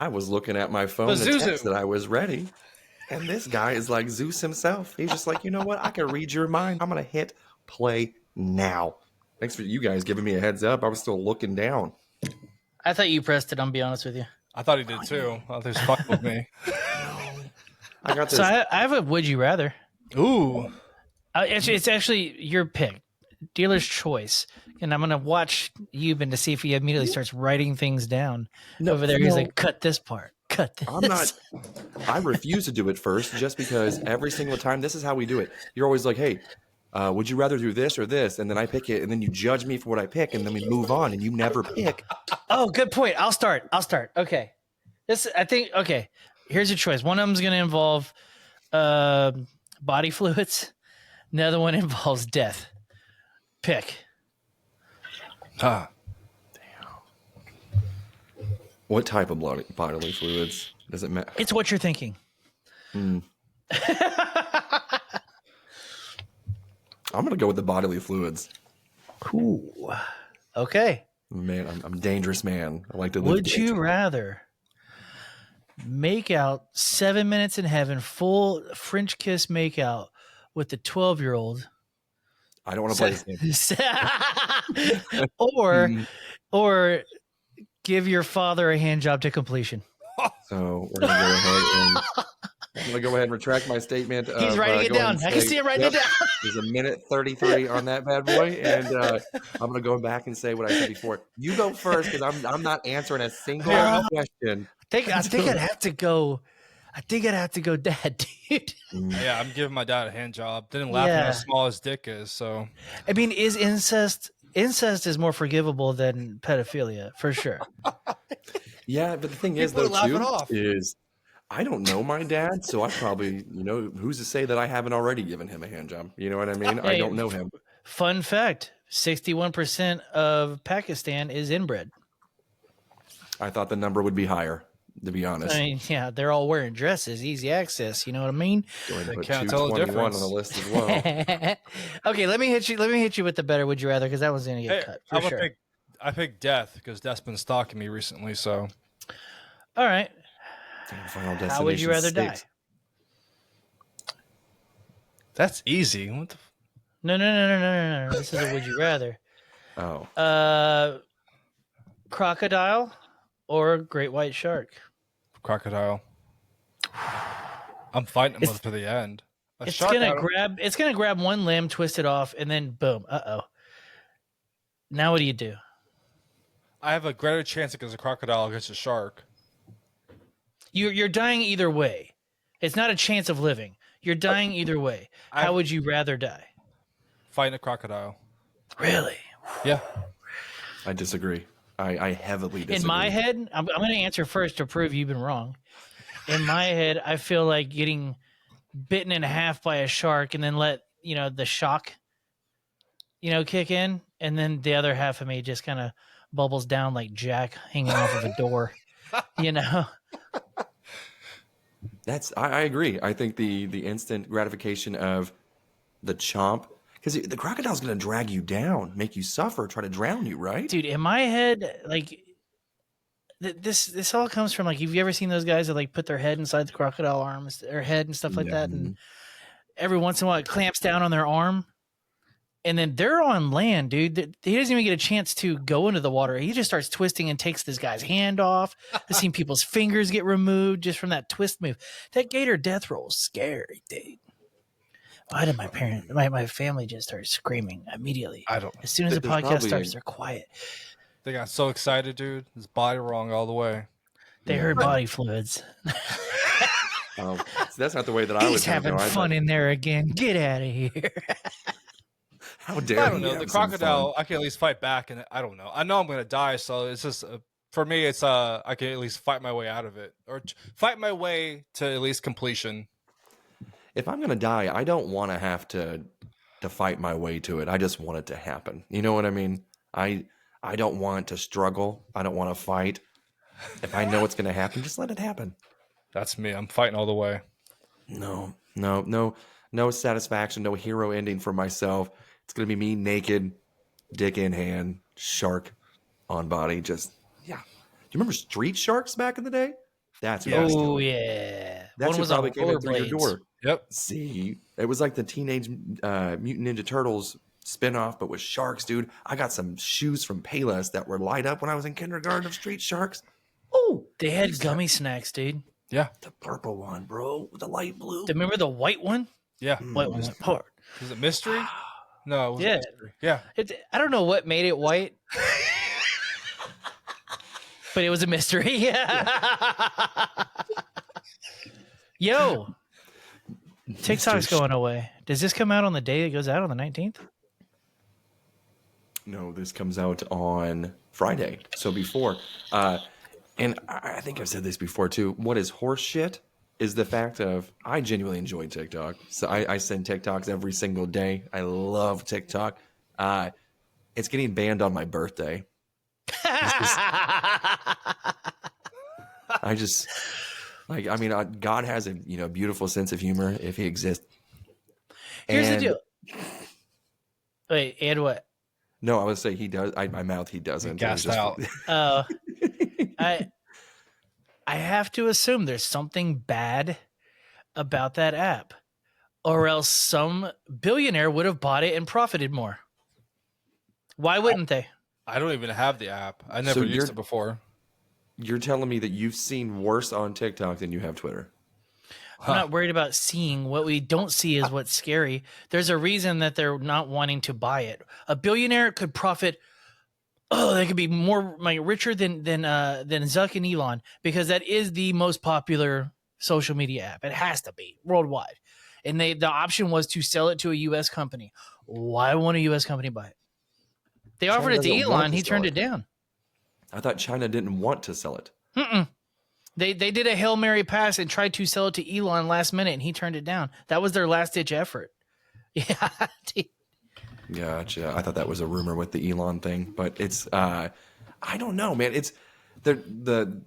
I was looking at my phone But to Zuzu. text that I was ready. And this guy is like Zeus himself. He's just like, you know what? I can read your mind. I'm going to hit play now. Thanks for you guys giving me a heads up. I was still looking down. I thought you pressed it. I'll be honest with you. I thought he did too. I thought he was fucking with me. I got this. So I have a would you rather. Ooh. It's actually your pick, dealer's choice, and I'm gonna watch Euban to see if he immediately starts writing things down over there. He's like, "Cut this part, cut this." I'm not. I refuse to do it first, just because every single time this is how we do it. You're always like, "Hey, would you rather do this or this?" And then I pick it, and then you judge me for what I pick, and then we move on, and you never pick. Oh, good point. I'll start. Okay, okay. Here's your choice. One of them's gonna involve body fluids. Another one involves death. Pick. Ah. What type of bodily fluids does it matter? It's what you're thinking. I'm gonna go with the bodily fluids. Cool. Okay. Man, I'm a dangerous man. I like to live. Would you rather make out 7 minutes in heaven, full French kiss make out with the 12-year-old? I don't want to play this game. or give your father a hand job to completion. So we're gonna go ahead and retract my statement. He's writing it down. I can see him writing it down. There's a minute 33 on that bad boy, and I'm gonna go back and say what I said before. You go first because I'm not answering a single question. I think I'd have to go. Dad, dude. Yeah, I'm giving my dad a hand job. Didn't laugh at how small his dick is. So I mean, is incest is more forgivable than pedophilia for sure. Yeah, but the thing is, though, too, is I don't know my dad, so I probably, who's to say that I haven't already given him a hand job? You know what I mean? I don't know him. Fun fact: 61% of Pakistan is inbred. I thought the number would be higher, to be honest. I mean, yeah, they're all wearing dresses, easy access. You know what I mean? Go ahead and put 221 on the list as well. Okay, let me hit you with the better would you rather, because that one's gonna get cut for sure. I picked death because death's been stalking me recently. So, all right. How would you rather die? That's easy. What the? No. This is a would you rather. Oh. Crocodile or great white shark? Crocodile. I'm fighting him to the end. It's gonna grab one limb, twist it off, and then boom. Now what do you do? I have a greater chance against a crocodile against a shark. You're dying either way. It's not a chance of living. You're dying either way. How would you rather die? Fighting a crocodile. Really? Yeah. I disagree. I heavily disagree. In my head, I'm going to answer first to prove you've been wrong. In my head, I feel like getting bitten in half by a shark and then let, the shock, kick in. And then the other half of me just kind of bubbles down like Jack hanging off of a door, I agree. I think the instant gratification of the chomp, because the crocodile's going to drag you down, make you suffer, try to drown you, right? Dude, in my head, like this all comes from, like, have you ever seen those guys that like put their head inside the crocodile arms, their head and stuff like that, and every once in a while it clamps down on their arm, and then they're on land, dude. He doesn't even get a chance to go into the water. He just starts twisting and takes this guy's hand off. I've seen people's fingers get removed just from that twist move. That gator death roll is scary, dude. Why did my family just start screaming immediately? I don't. As soon as the podcast starts, they're quiet. They got so excited, dude. His body wrong all the way. They heard body fluids. So that's not the way that I was. He's having fun in there again. Get out of here. How dare you? I don't know. The crocodile, I can at least fight back, and I don't know. I know I'm going to die, so it's just for me. It's I can at least fight my way out of it, or fight my way to at least completion. If I'm going to die, I don't want to have to fight my way to it. I just want it to happen. You know what I mean? I don't want to struggle. I don't want to fight. If I know it's going to happen, just let it happen. That's me. I'm fighting all the way. No satisfaction, no hero ending for myself. It's going to be me naked, dick in hand, shark on body. Do you remember street sharks back in the day? That's who Yeah. was Oh stealing. yeah. That's One who was on probably came in through your rollerblades. door. Yep. See, it was like the Teenage Mutant Ninja Turtles spinoff, but with sharks, dude. I got some shoes from Payless that were light up when I was in kindergarten of street sharks. Oh, They had gummy snacks, dude. Yeah. the purple one, bro, with the light blue. Remember the white one? Yeah. White one went hard. Was it mystery? No, it was Yeah. mystery. Yeah. I don't know what made it white, but it was a mystery. Yo, TikTok's going away. Does this come out on the day it goes out on the 19th? No, this comes out on Friday. So before, and I think I've said this before too. What is horse shit is the fact of I genuinely enjoy TikTok. So I send TikToks every single day. I love TikTok. It's getting banned on my birthday. I just like. I mean, God has a beautiful sense of humor if He exists. Here's the And- deal. Wait, and what? No, I would say He does. My mouth, He doesn't. It was Gassed out. I have to assume there's something bad about that app, or else some billionaire would have bought it and profited more. Why wouldn't they? I don't even have the app. I never used it before. You're telling me that you've seen worse on TikTok than you have Twitter. I'm not worried about seeing. What we don't see is what's scary. There's a reason that they're not wanting to buy it. A billionaire could profit. Oh, they could be more richer than Zuck and Elon, because that is the most popular social media app. It has to be worldwide. And the option was to sell it to a U.S. company. Why won't a U.S. company buy it? They offered it to doesn't want Elon. to He sell turned it. it down. I thought China didn't want to sell it. They did a Hail Mary pass and tried to sell it to Elon last minute, and he turned it down. That was their last ditch effort. Yeah. Gotcha. I thought that was a rumor with the Elon thing, but it's I don't know, man. It's the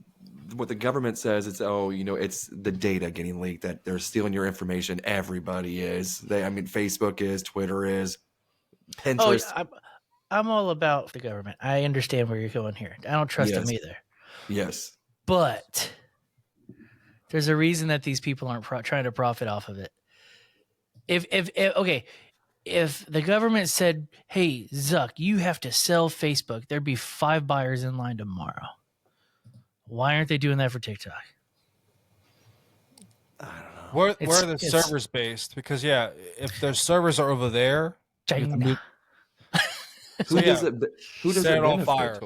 what the government says. It's it's the data getting leaked, that they're stealing your information. Everybody is. Facebook is, Twitter is, Pinterest. I'm all about the government. I understand where you're going here. I don't trust them either. Yes. But there's a reason that these people aren't trying to profit off of it. If the government said, "Hey, Zuck, you have to sell Facebook," there'd be 5 buyers in line tomorrow. Why aren't they doing that for TikTok? I don't know. Where are the servers based? Because if their servers are over there, China. Who does it on benefit? fire.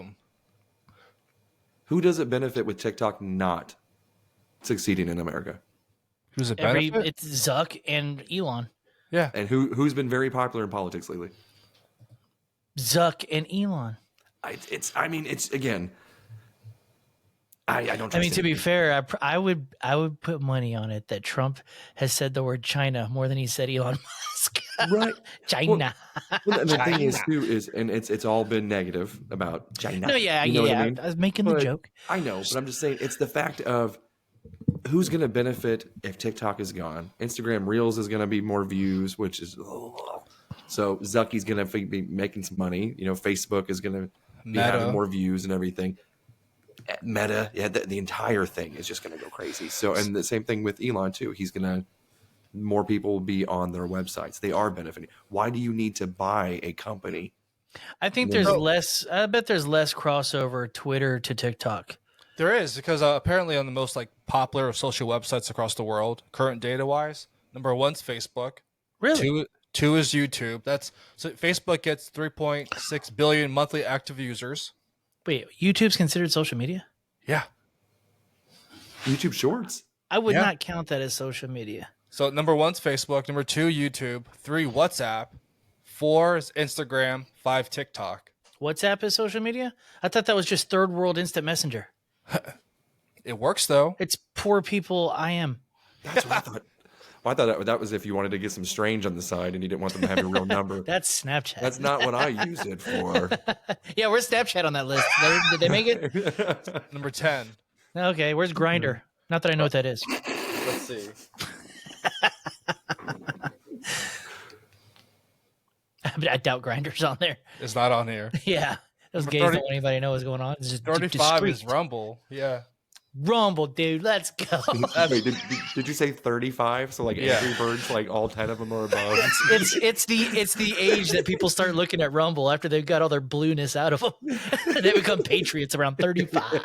Who does it benefit with TikTok not succeeding in America? Who's it benefit? It's Zuck and Elon. Yeah. And who's been very popular in politics lately? Zuck and Elon. It's again. I don't. I mean, to be fair, I would put money on it that Trump has said the word China more than he said Elon Musk. Right. China. Well, and the thing is too and it's all been negative about China. No, You know what I mean? I was making the joke. I know, but I'm just saying it's the fact of who's going to benefit if TikTok is gone. Instagram Reels is going to be more views, which is so Zucky's going to be making some money. Facebook is going to be having more views and everything. Meta, the entire thing is just going to go crazy. So, and the same thing with Elon too. He's going to more people will be on their websites. They are benefiting. Why do you need to buy a company? I think there's less. I bet there's less crossover Twitter to TikTok. There is, because apparently on the most popular social websites across the world, current data wise, number 1's Facebook. Really? Two is YouTube. So Facebook gets 3.6 billion monthly active users. Wait, YouTube's considered social media? Yeah. YouTube Shorts. I would not count that as social media. So number 1's Facebook, number 2 YouTube, 3 WhatsApp, 4 is Instagram, 5 TikTok. WhatsApp is social media? I thought that was just third world instant messenger. It works though. It's poor people IM. That's what I thought. Well, I thought that was if you wanted to get some strange on the side and you didn't want them to have a real number. That's Snapchat. That's not what I use it for. Yeah, where's Snapchat on that list? Did they make it? Number 10. Okay, where's Grinder? Not that I know what that is. Let's see. I doubt Grinder's on there. It's not on here. Yeah. Those Number gays 30 don't want anybody to know what's going on. It's just 35 is discreet. Rumble. Yeah. Rumble, dude. Let's go. Wait, did you say 35? So like Angry Birds, like all 10 of them are above. It's the age that people start looking at Rumble after they've got all their blueness out of them. They become patriots around 35.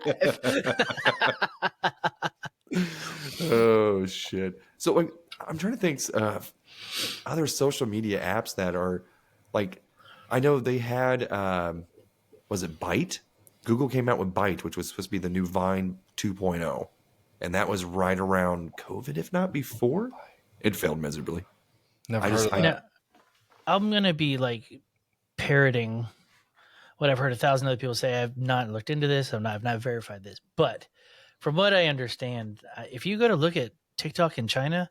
Oh shit! So like, I'm trying to think of other social media apps that are like, I know they had was it Byte? Google came out with Byte, which was supposed to be the new Vine 2.0, and that was right around COVID, if not before. It failed miserably. Never heard of that. I'm gonna be like parroting what I've heard 1,000 other people say. I've not looked into this. I've not verified this, but from what I understand, if you go to look at TikTok in China,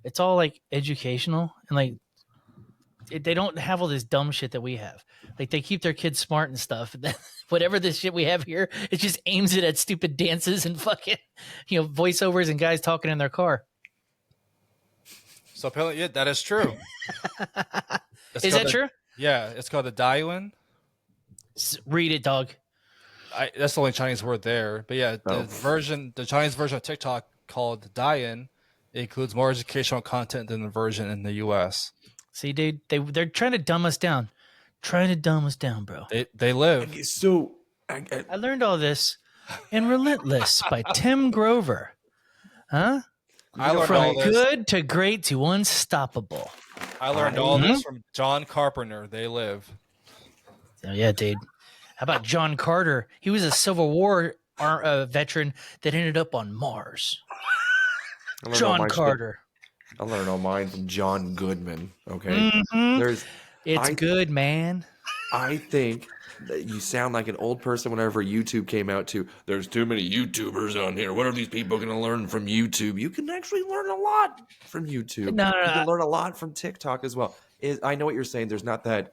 it's all like educational and like they don't have all this dumb shit that we have. Like they keep their kids smart and stuff. Whatever this shit we have here, it just aims it at stupid dances and fucking, voiceovers and guys talking in their car. So apparently, yeah, that is true. Is that true? Yeah, it's called the Daiwen. Read it, dog. That's the only Chinese word there. But yeah, the Chinese version of TikTok called Douyin, it includes more educational content than the version in the US. See, dude, they're trying to dumb us down. Trying to dumb us down, bro. They live. So I learned all this in Relentless by Tim Grover. Huh? I learned From all this. good to great to unstoppable. I learned all this from John Carpenter. They live. Oh, yeah, dude. How about John Carter? He was a Civil War veteran that ended up on Mars. John Carter. I learned all mine from John Goodman. Okay, Mm-hmm. It's good, man. I think that you sound like an old person whenever YouTube came out too. There's too many YouTubers on here. What are these people going to learn from YouTube? You can actually learn a lot from YouTube. No, you can learn a lot from TikTok as well. I know what you're saying. There's not the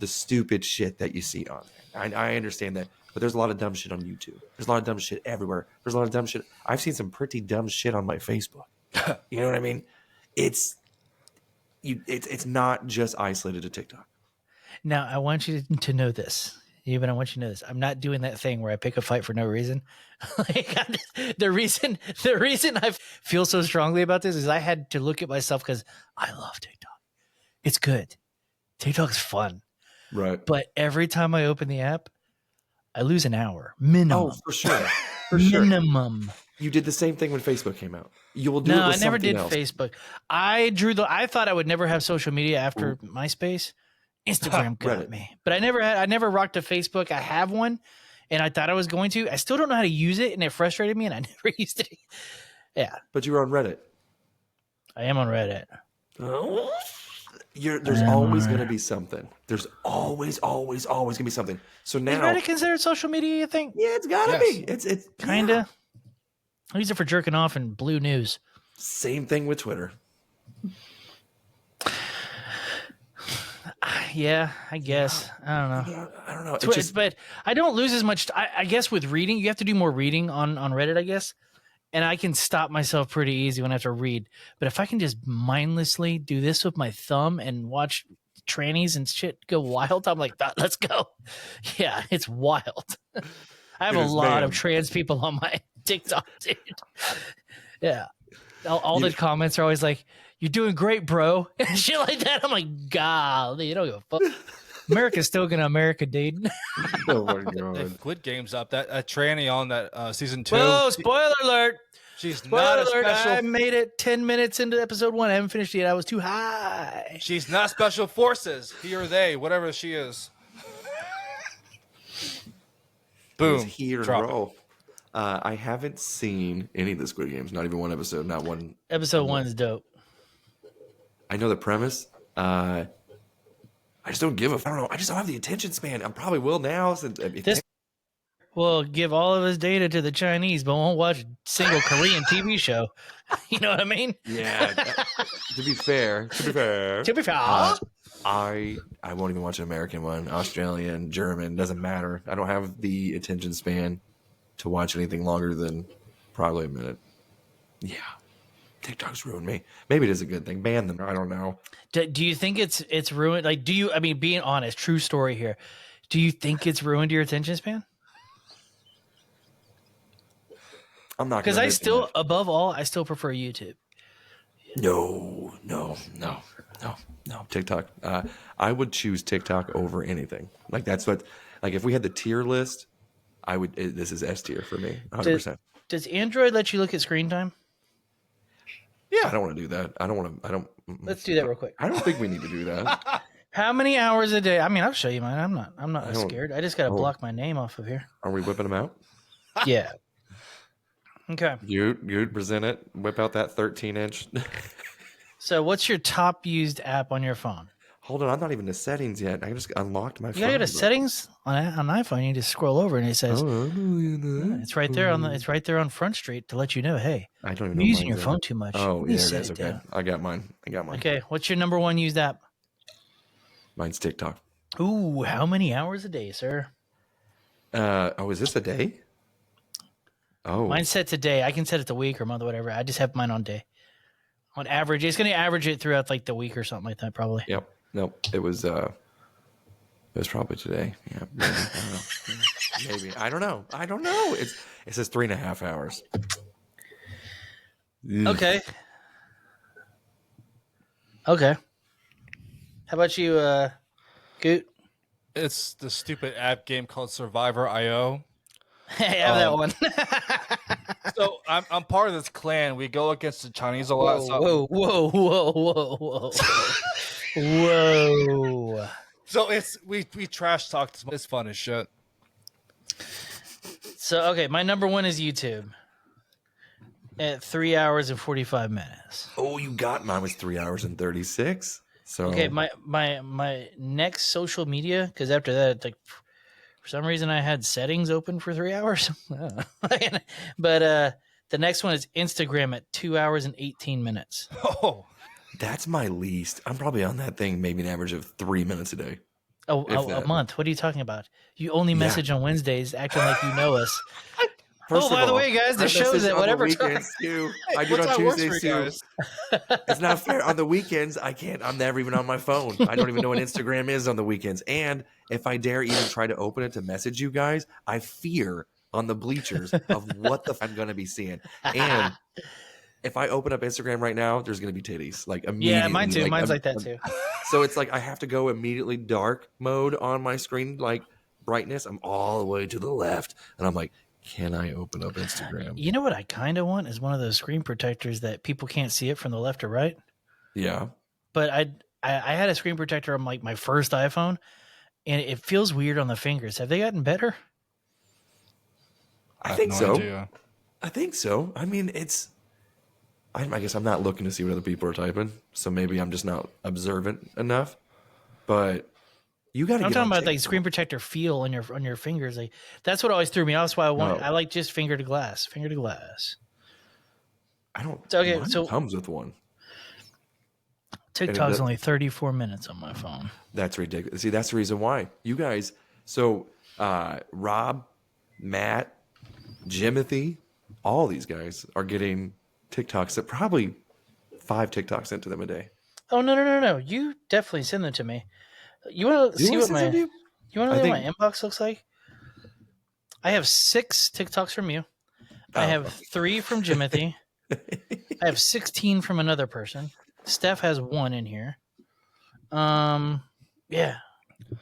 stupid shit that you see on there. I understand that. But there's a lot of dumb shit on YouTube. There's a lot of dumb shit everywhere. There's a lot of dumb shit. I've seen some pretty dumb shit on my Facebook. You know what I mean? It's not just isolated to TikTok. Now, I want you to know this. Even I want you to know this. I'm not doing that thing where I pick a fight for no reason. The reason I feel so strongly about this is I had to look at myself because I love TikTok. It's good. TikTok's fun. Right. But every time I open the app, I lose an hour minimum. Oh, for sure. Minimum. You did the same thing when Facebook came out. You will do No, it with I never did else. Facebook. I thought I would never have social media after MySpace. Instagram got me. But I never rocked a Facebook. I have one and I thought I was going to. I still don't know how to use it and it frustrated me and I never used it. Yeah. But you were on Reddit. I am on Reddit. Oh. There's always going to be something. There's always going to be something. So now, is Reddit considered social media, you think? Yeah, it's got to be. It's kind of. I use it for jerking off and blue news. Same thing with Twitter. Yeah, I guess. I don't know. But I don't lose as much. I guess with reading, you have to do more reading on Reddit, I guess. And I can stop myself pretty easy when I have to read. But if I can just mindlessly do this with my thumb and watch trannies and shit go wild, I'm like, let's go. Yeah, it's wild. I have a lot of trans people on my TikTok, dude. Yeah. All the comments are always like, "You're doing great, bro." And shit like that. I'm like, golly, you don't give a fuck. America's still gonna America, dude. Oh my god. Squid Game's up. That tranny on that season 2. Whoa, spoiler alert. She's not a special. I made it 10 minutes into episode 1. I haven't finished yet. I was too high. She's not special forces. He or they, whatever she is. Boom. Here, bro. I haven't seen any of the Squid Games. Not even one episode. Not one. Episode 1's dope. I know the premise. I just don't give a. I don't know. I just don't have the attention span. I probably will now. Since this will give all of his data to the Chinese, but won't watch a single Korean TV show. You know what I mean? Yeah. To be fair. I won't even watch an American one. Australian, German, doesn't matter. I don't have the attention span to watch anything longer than probably a minute. Yeah. TikTok's ruined me. Maybe it is a good thing. Ban them. I don't know. Do you think it's ruined? Like, being honest, true story here. Do you think it's ruined your attention span? I'm not Because gonna I miss still, that. above all, I still prefer YouTube. No. TikTok. I would choose TikTok over anything. Like that's what. Like if we had the tier list, I would. This is S tier for me, 100%. Does Android let you look at screen time? I don't want to do that. I don't want to. I don't. Let's do that real quick. I don't think we need to do that. How many hours a day? I mean, I'll show you mine. I'm not I don't- scared. I just got to oh. block my name off of here. Are we whipping them out? Yeah. Okay. You'd present it. Whip out that 13-inch. So, what's your top used app on your phone? Hold on, I'm not even in the settings yet. I just unlocked my You phone. gotta go to settings on iPhone. You just scroll over and it says it's right there on Front Street to let you know. Hey, I don't even you're know using mine's your at. phone too much. Oh, Let me yeah, it set is. it Okay, down. I got mine. Okay, what's your number one used app? Mine's TikTok. Ooh, how many hours a day, sir? Is this a day? Oh, Mine's set to day. I can set it to week or month or whatever. I just have mine on day. On average, it's going to average it throughout like the week or something like that, probably. Yep. Nope. It was probably today. Yeah. Maybe. I don't know. It says 3.5 hours. Okay. How about you, Goot? It's the stupid app game called Survivor.io. Hey, I have that one. So I'm part of this clan. We go against the Chinese a lot. Whoa. So it's we trash talk. It's fun as shit. So, okay, my number one is YouTube at 3 hours and 45 minutes. Oh, you got mine was 3 hours and 36. So Okay, my next social media, because after that, like for some reason I had settings open for 3 hours. But the next one is Instagram at 2 hours and 18 minutes. Oh, that's my least. I'm probably on that thing maybe an average of 3 minutes a day. A month. What are you talking about? You only message on Wednesdays, acting like you know us. By the way, guys, the show's at whatever time. I do it on Tuesdays too. guys? It's not fair. On the weekends, I can't. I'm never even on my phone. I don't even know what Instagram is on the weekends. And if I dare even try to open it to message you guys, I fear on the bleachers of what the I'm going to be seeing. And if I open up Instagram right now, there's going to be titties. Like immediately. Yeah, mine too. Mine's like that too. So it's like I have to go immediately dark mode on my screen, like brightness. I'm all the way to the left. And I'm like, can I open up Instagram? You know what I kind of want is one of those screen protectors that people can't see it from the left or right. Yeah. But I had a screen protector on like my first iPhone, and it feels weird on the fingers. Have they gotten better? I think so. Idea. I think so. I mean, I guess I'm not looking to see what other people are typing, so maybe I'm just not observant enough. But you got to. I'm talking about like screen protector feel on your fingers. Like that's what always threw me off. That's why I like just finger to glass. I don't. Okay, mine so comes with one. TikTok's only 34 minutes on my phone. That's ridiculous. See, that's the reason why you guys. So, Rob, Matt, Jimothy, all these guys are getting TikToks that probably 5 TikToks into them a day. Oh no! You definitely send them to me. You want to see what my you want to know what my inbox looks like? I have 6 TikToks from you. I have 3 from Jimothy. I have 16 from another person. Steph has 1 in here. Yeah.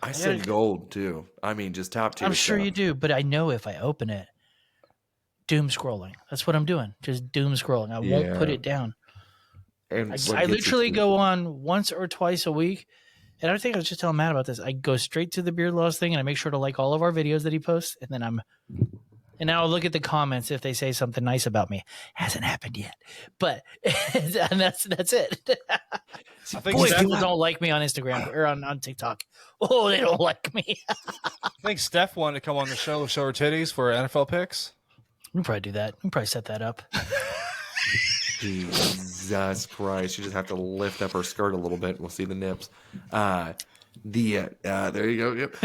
I send gold too. I mean, just top tier. I'm sure you do, but I know if I open it, doom scrolling. That's what I'm doing. Just doom scrolling. I won't put it down. And I literally go on once or twice a week. And I think I was just telling Matt about this. I go straight to the Beard Laws thing and I make sure to like all of our videos that he posts. And then now I'll look at the comments if they say something nice about me. Hasn't happened yet. But and that's it. Boy, people don't like me on Instagram or on TikTok. Oh, they don't like me. I think Steph wanted to come on the show with show her titties for NFL picks. We can probably do that. We can probably set that up. Jesus Christ. You just have to lift up her skirt a little bit and we'll see the nips. There you go. Yep.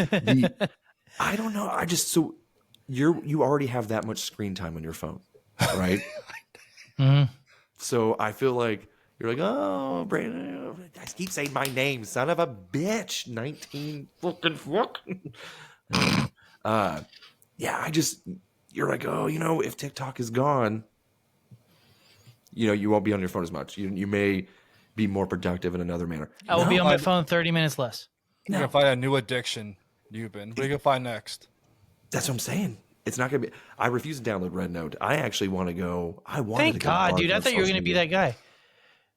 I don't know. You already have that much screen time on your phone, right? Mm-hmm. So I feel like you're like, oh, Brandon, I keep saying my name, son of a bitch. 19 fucking. Yeah, you're like, oh, if TikTok is gone, you won't be on your phone as much. You may be more productive in another manner. I will be on my phone 30 minutes less. You're going to find a new addiction, Euban. What are you going to find next? That's what I'm saying. It's not going to be. I refuse to download Red Note. I actually want to go. Thank God, dude. I thought you were going to be that guy.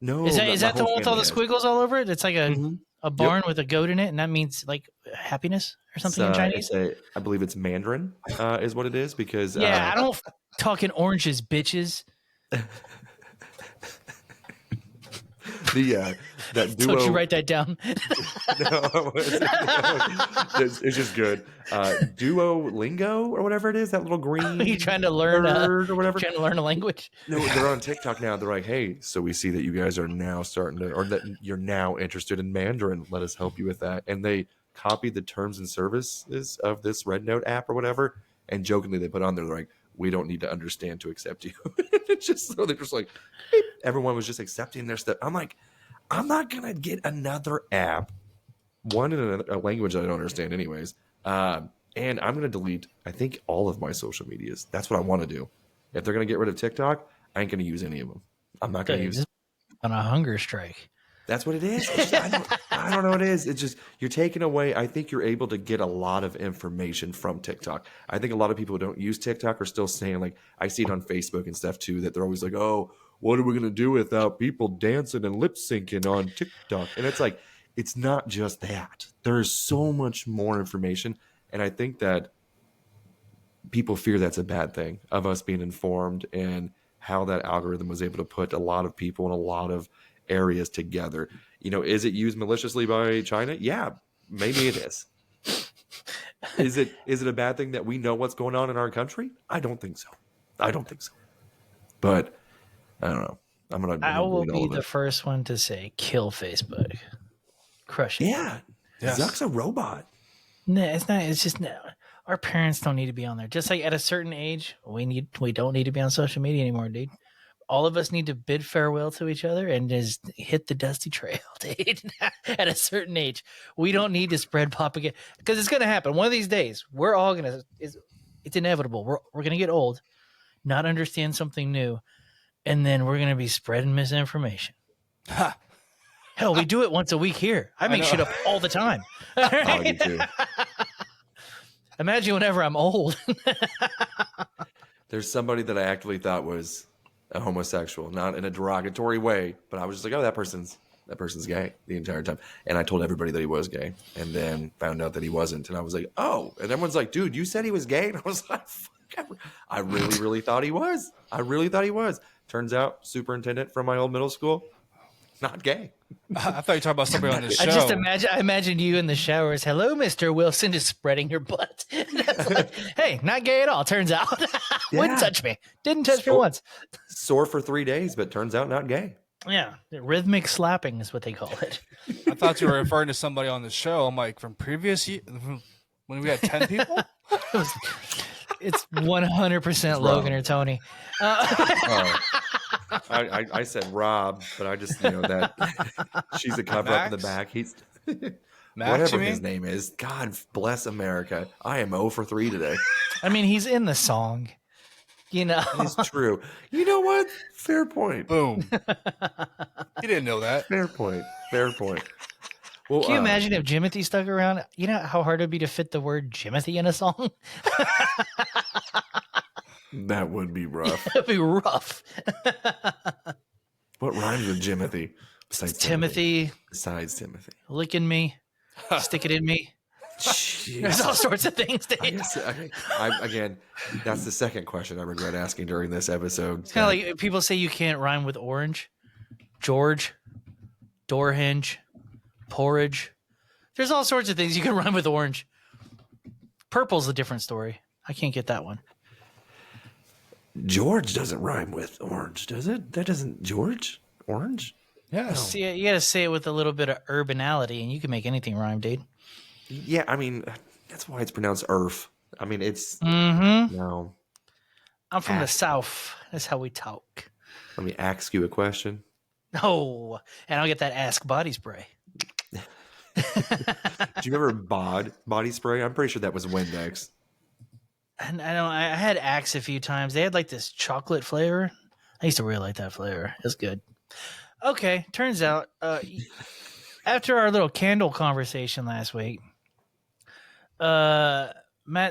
No. Is that the one with all the squiggles all over it? It's like a barn with a goat in it, and that means like happiness or something in Chinese? I believe it's Mandarin is what it is because... Yeah, I don't talk in oranges, bitches. That duo. Don't you write that down? No, it's just good. Duolingo or whatever it is, that little green. Are you trying to learn or whatever? Trying to learn a language? No, they're on TikTok now. They're like, hey, so we see that you guys are now starting to, or that you're now interested in Mandarin. Let us help you with that. And they copied the terms and services of this Red Note app or whatever, and jokingly they put on there, they're like, we don't need to understand to accept you. It's just so they're just like, beep. Everyone was just accepting their stuff. I'm like, I'm not gonna get another app, one in a language that I don't understand, anyways. And I'm gonna delete, I think, all of my social medias. That's what I want to do. If they're gonna get rid of TikTok, I ain't gonna use any of them. I'm not gonna use on a hunger strike. That's what it is. Just, I don't know what it is. It's just you're taking away. I think you're able to get a lot of information from TikTok. I think a lot of people who don't use TikTok are still saying, like, I see it on Facebook and stuff too, that they're always like, oh, what are we going to do without people dancing and lip syncing on TikTok? And it's like, it's not just that. There's so much more information. And I think that people fear that's a bad thing of us being informed and how that algorithm was able to put a lot of people in a lot of areas together. Is it used maliciously by China? Yeah, maybe it is. Is it a bad thing that we know what's going on in our country? I don't think so. But I don't know. I will be the first one to say kill Facebook. Crush it. Yeah. Yes. Zuck's a robot. No, it's not. It's just no. Our parents don't need to be on there. Just like at a certain age, we don't need to be on social media anymore, dude. All of us need to bid farewell to each other and just hit the dusty trail, dude. At a certain age, we don't need to spread propaganda because it's going to happen. One of these days, we're all going to. It's inevitable. We're going to get old, not understand something new, and then we're going to be spreading misinformation. Hell, we do it once a week here. I make shit up all the time. Oh, you do. Imagine whenever I'm old. There's somebody that I actually thought was a homosexual, not in a derogatory way, but I was just like, oh, that person's gay the entire time. And I told everybody that he was gay and then found out that he wasn't. And I was like, oh, and everyone's like, dude, you said he was gay? And I was like, fuck, I really, really thought he was. Turns out superintendent from my old middle school, not gay. I thought you were talking about somebody on the show. I imagine you in the showers. Hello, Mr. Wilson, just spreading your butt. Like, hey, not gay at all. Turns out, wouldn't touch me. Didn't touch me once. Sore for 3 days, but turns out not gay. Yeah, rhythmic slapping is what they call it. I thought you were referring to somebody on the show. I'm like, from previous year when we had 10 people. It's 100% Logan or Tony. I said Rob, but I just that she's a cover up in the back. He's Max, whatever his name is. God bless America. I am 0 for 3 today. I mean, he's in the song. It's true. You know what? Fair point. Boom. You didn't know that. Fair point. Well, can you imagine if Jimothy stuck around? You know how hard it would be to fit the word Jimothy in a song? That would be rough. That'd be rough. What rhymes with Jimothy? Besides Timothy. Besides Timothy. Licking me. Stick it in me. Jeez. There's all sorts of things. Again, that's the second question I regret asking during this episode. It's kind of like people say you can't rhyme with orange. George. Door hinge. Porridge. There's all sorts of things you can rhyme with orange. Purple's a different story. I can't get that one. George doesn't rhyme with orange, does it? That doesn't George? Orange? Yeah. See, you got to say it with a little bit of urbanality, and you can make anything rhyme, dude. Yeah, I mean, that's why it's pronounced Earth. I mean, it's... Mm-hmm. No. I'm from the South. That's how we talk. Let me ask you a question. No. And I'll get that Ask Body Spray. Do you remember body spray? I'm pretty sure that was Windex. And I had Axe a few times. They had like this chocolate flavor. I used to really like that flavor. It's good. Okay, turns out after our little candle conversation last week, Matt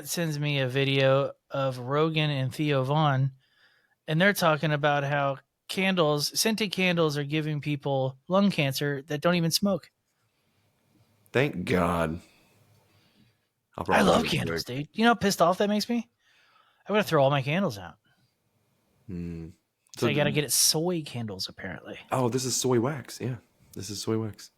sends me a video of Rogan and Theo Vaughn, and they're talking about how scented candles are giving people lung cancer that don't even smoke. Thank God. I love candles, dude. You know how pissed off that makes me? I'm going to throw all my candles out. So you got to get it soy candles, apparently. Oh, this is soy wax. Yeah, this is soy wax.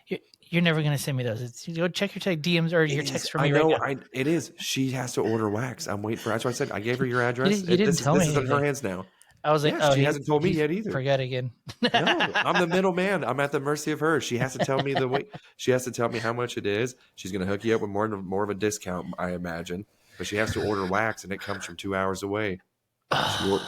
You're never going to send me those. Go check your DMs or your text from me. I know. Right now. It is. She has to order wax. I'm waiting for. That's what I said. I gave her your address. You didn't tell me. This is in her hands now. I was like, she hasn't told me yet either. Forgot again. No, I'm the middleman. I'm at the mercy of her. She has to tell me the way. She has to tell me how much it is. She's going to hook you up with more of a discount, I imagine. But she has to order wax, and it comes from 2 hours away. I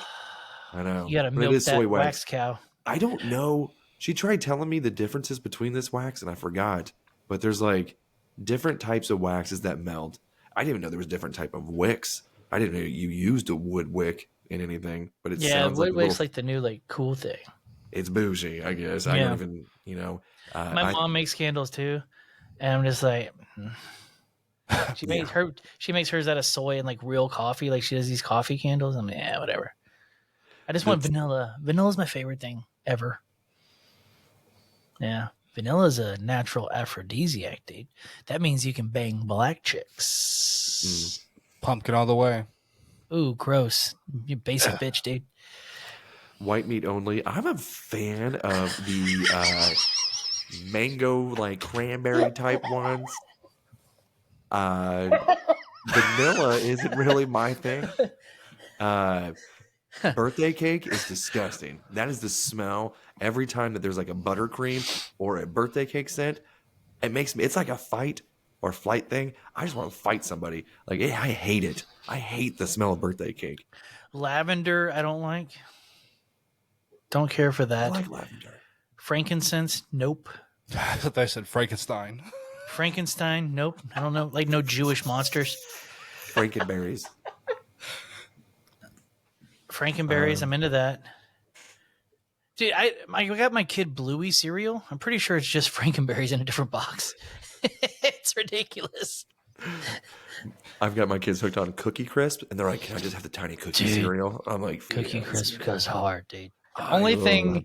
know. You got to milk that wax cow. I don't know. She tried telling me the differences between this wax, and I forgot. But there's like different types of waxes that melt. I didn't even know there was different type of wicks. I didn't know you used a wood wick in anything. But it sounds wood wick's like the new cool thing. It's bougie, I guess. I don't even, my mom makes candles too, and I'm just like, she makes hers out of soy and like real coffee. Like she does these coffee candles. I'm like, yeah, whatever. I just want vanilla. Vanilla's my favorite thing ever. Yeah. Vanilla's a natural aphrodisiac, dude. That means you can bang black chicks. Pumpkin all the way. Ooh, gross. You basic bitch, dude. White meat only. I'm a fan of the mango, cranberry type ones. Vanilla isn't really my thing. Birthday cake is disgusting. That is the smell. Every time that there's a buttercream or a birthday cake scent, it's like a fight or flight thing. I just want to fight somebody. I hate it. I hate the smell of birthday cake. Lavender, I don't like. Don't care for that. I like lavender. Frankincense, nope. I thought they said Frankenstein. Frankenstein, nope. I don't know. No Jewish monsters. Frankenberries. Frankenberries, I'm into that. Dude, I got my kid Bluey cereal. I'm pretty sure it's just Frankenberries in a different box. It's ridiculous. I've got my kids hooked on Cookie Crisp, and they're like, "Can I just have the tiny cookie cereal?" I'm like, Cookie Crisp goes hard, dude. The only thing,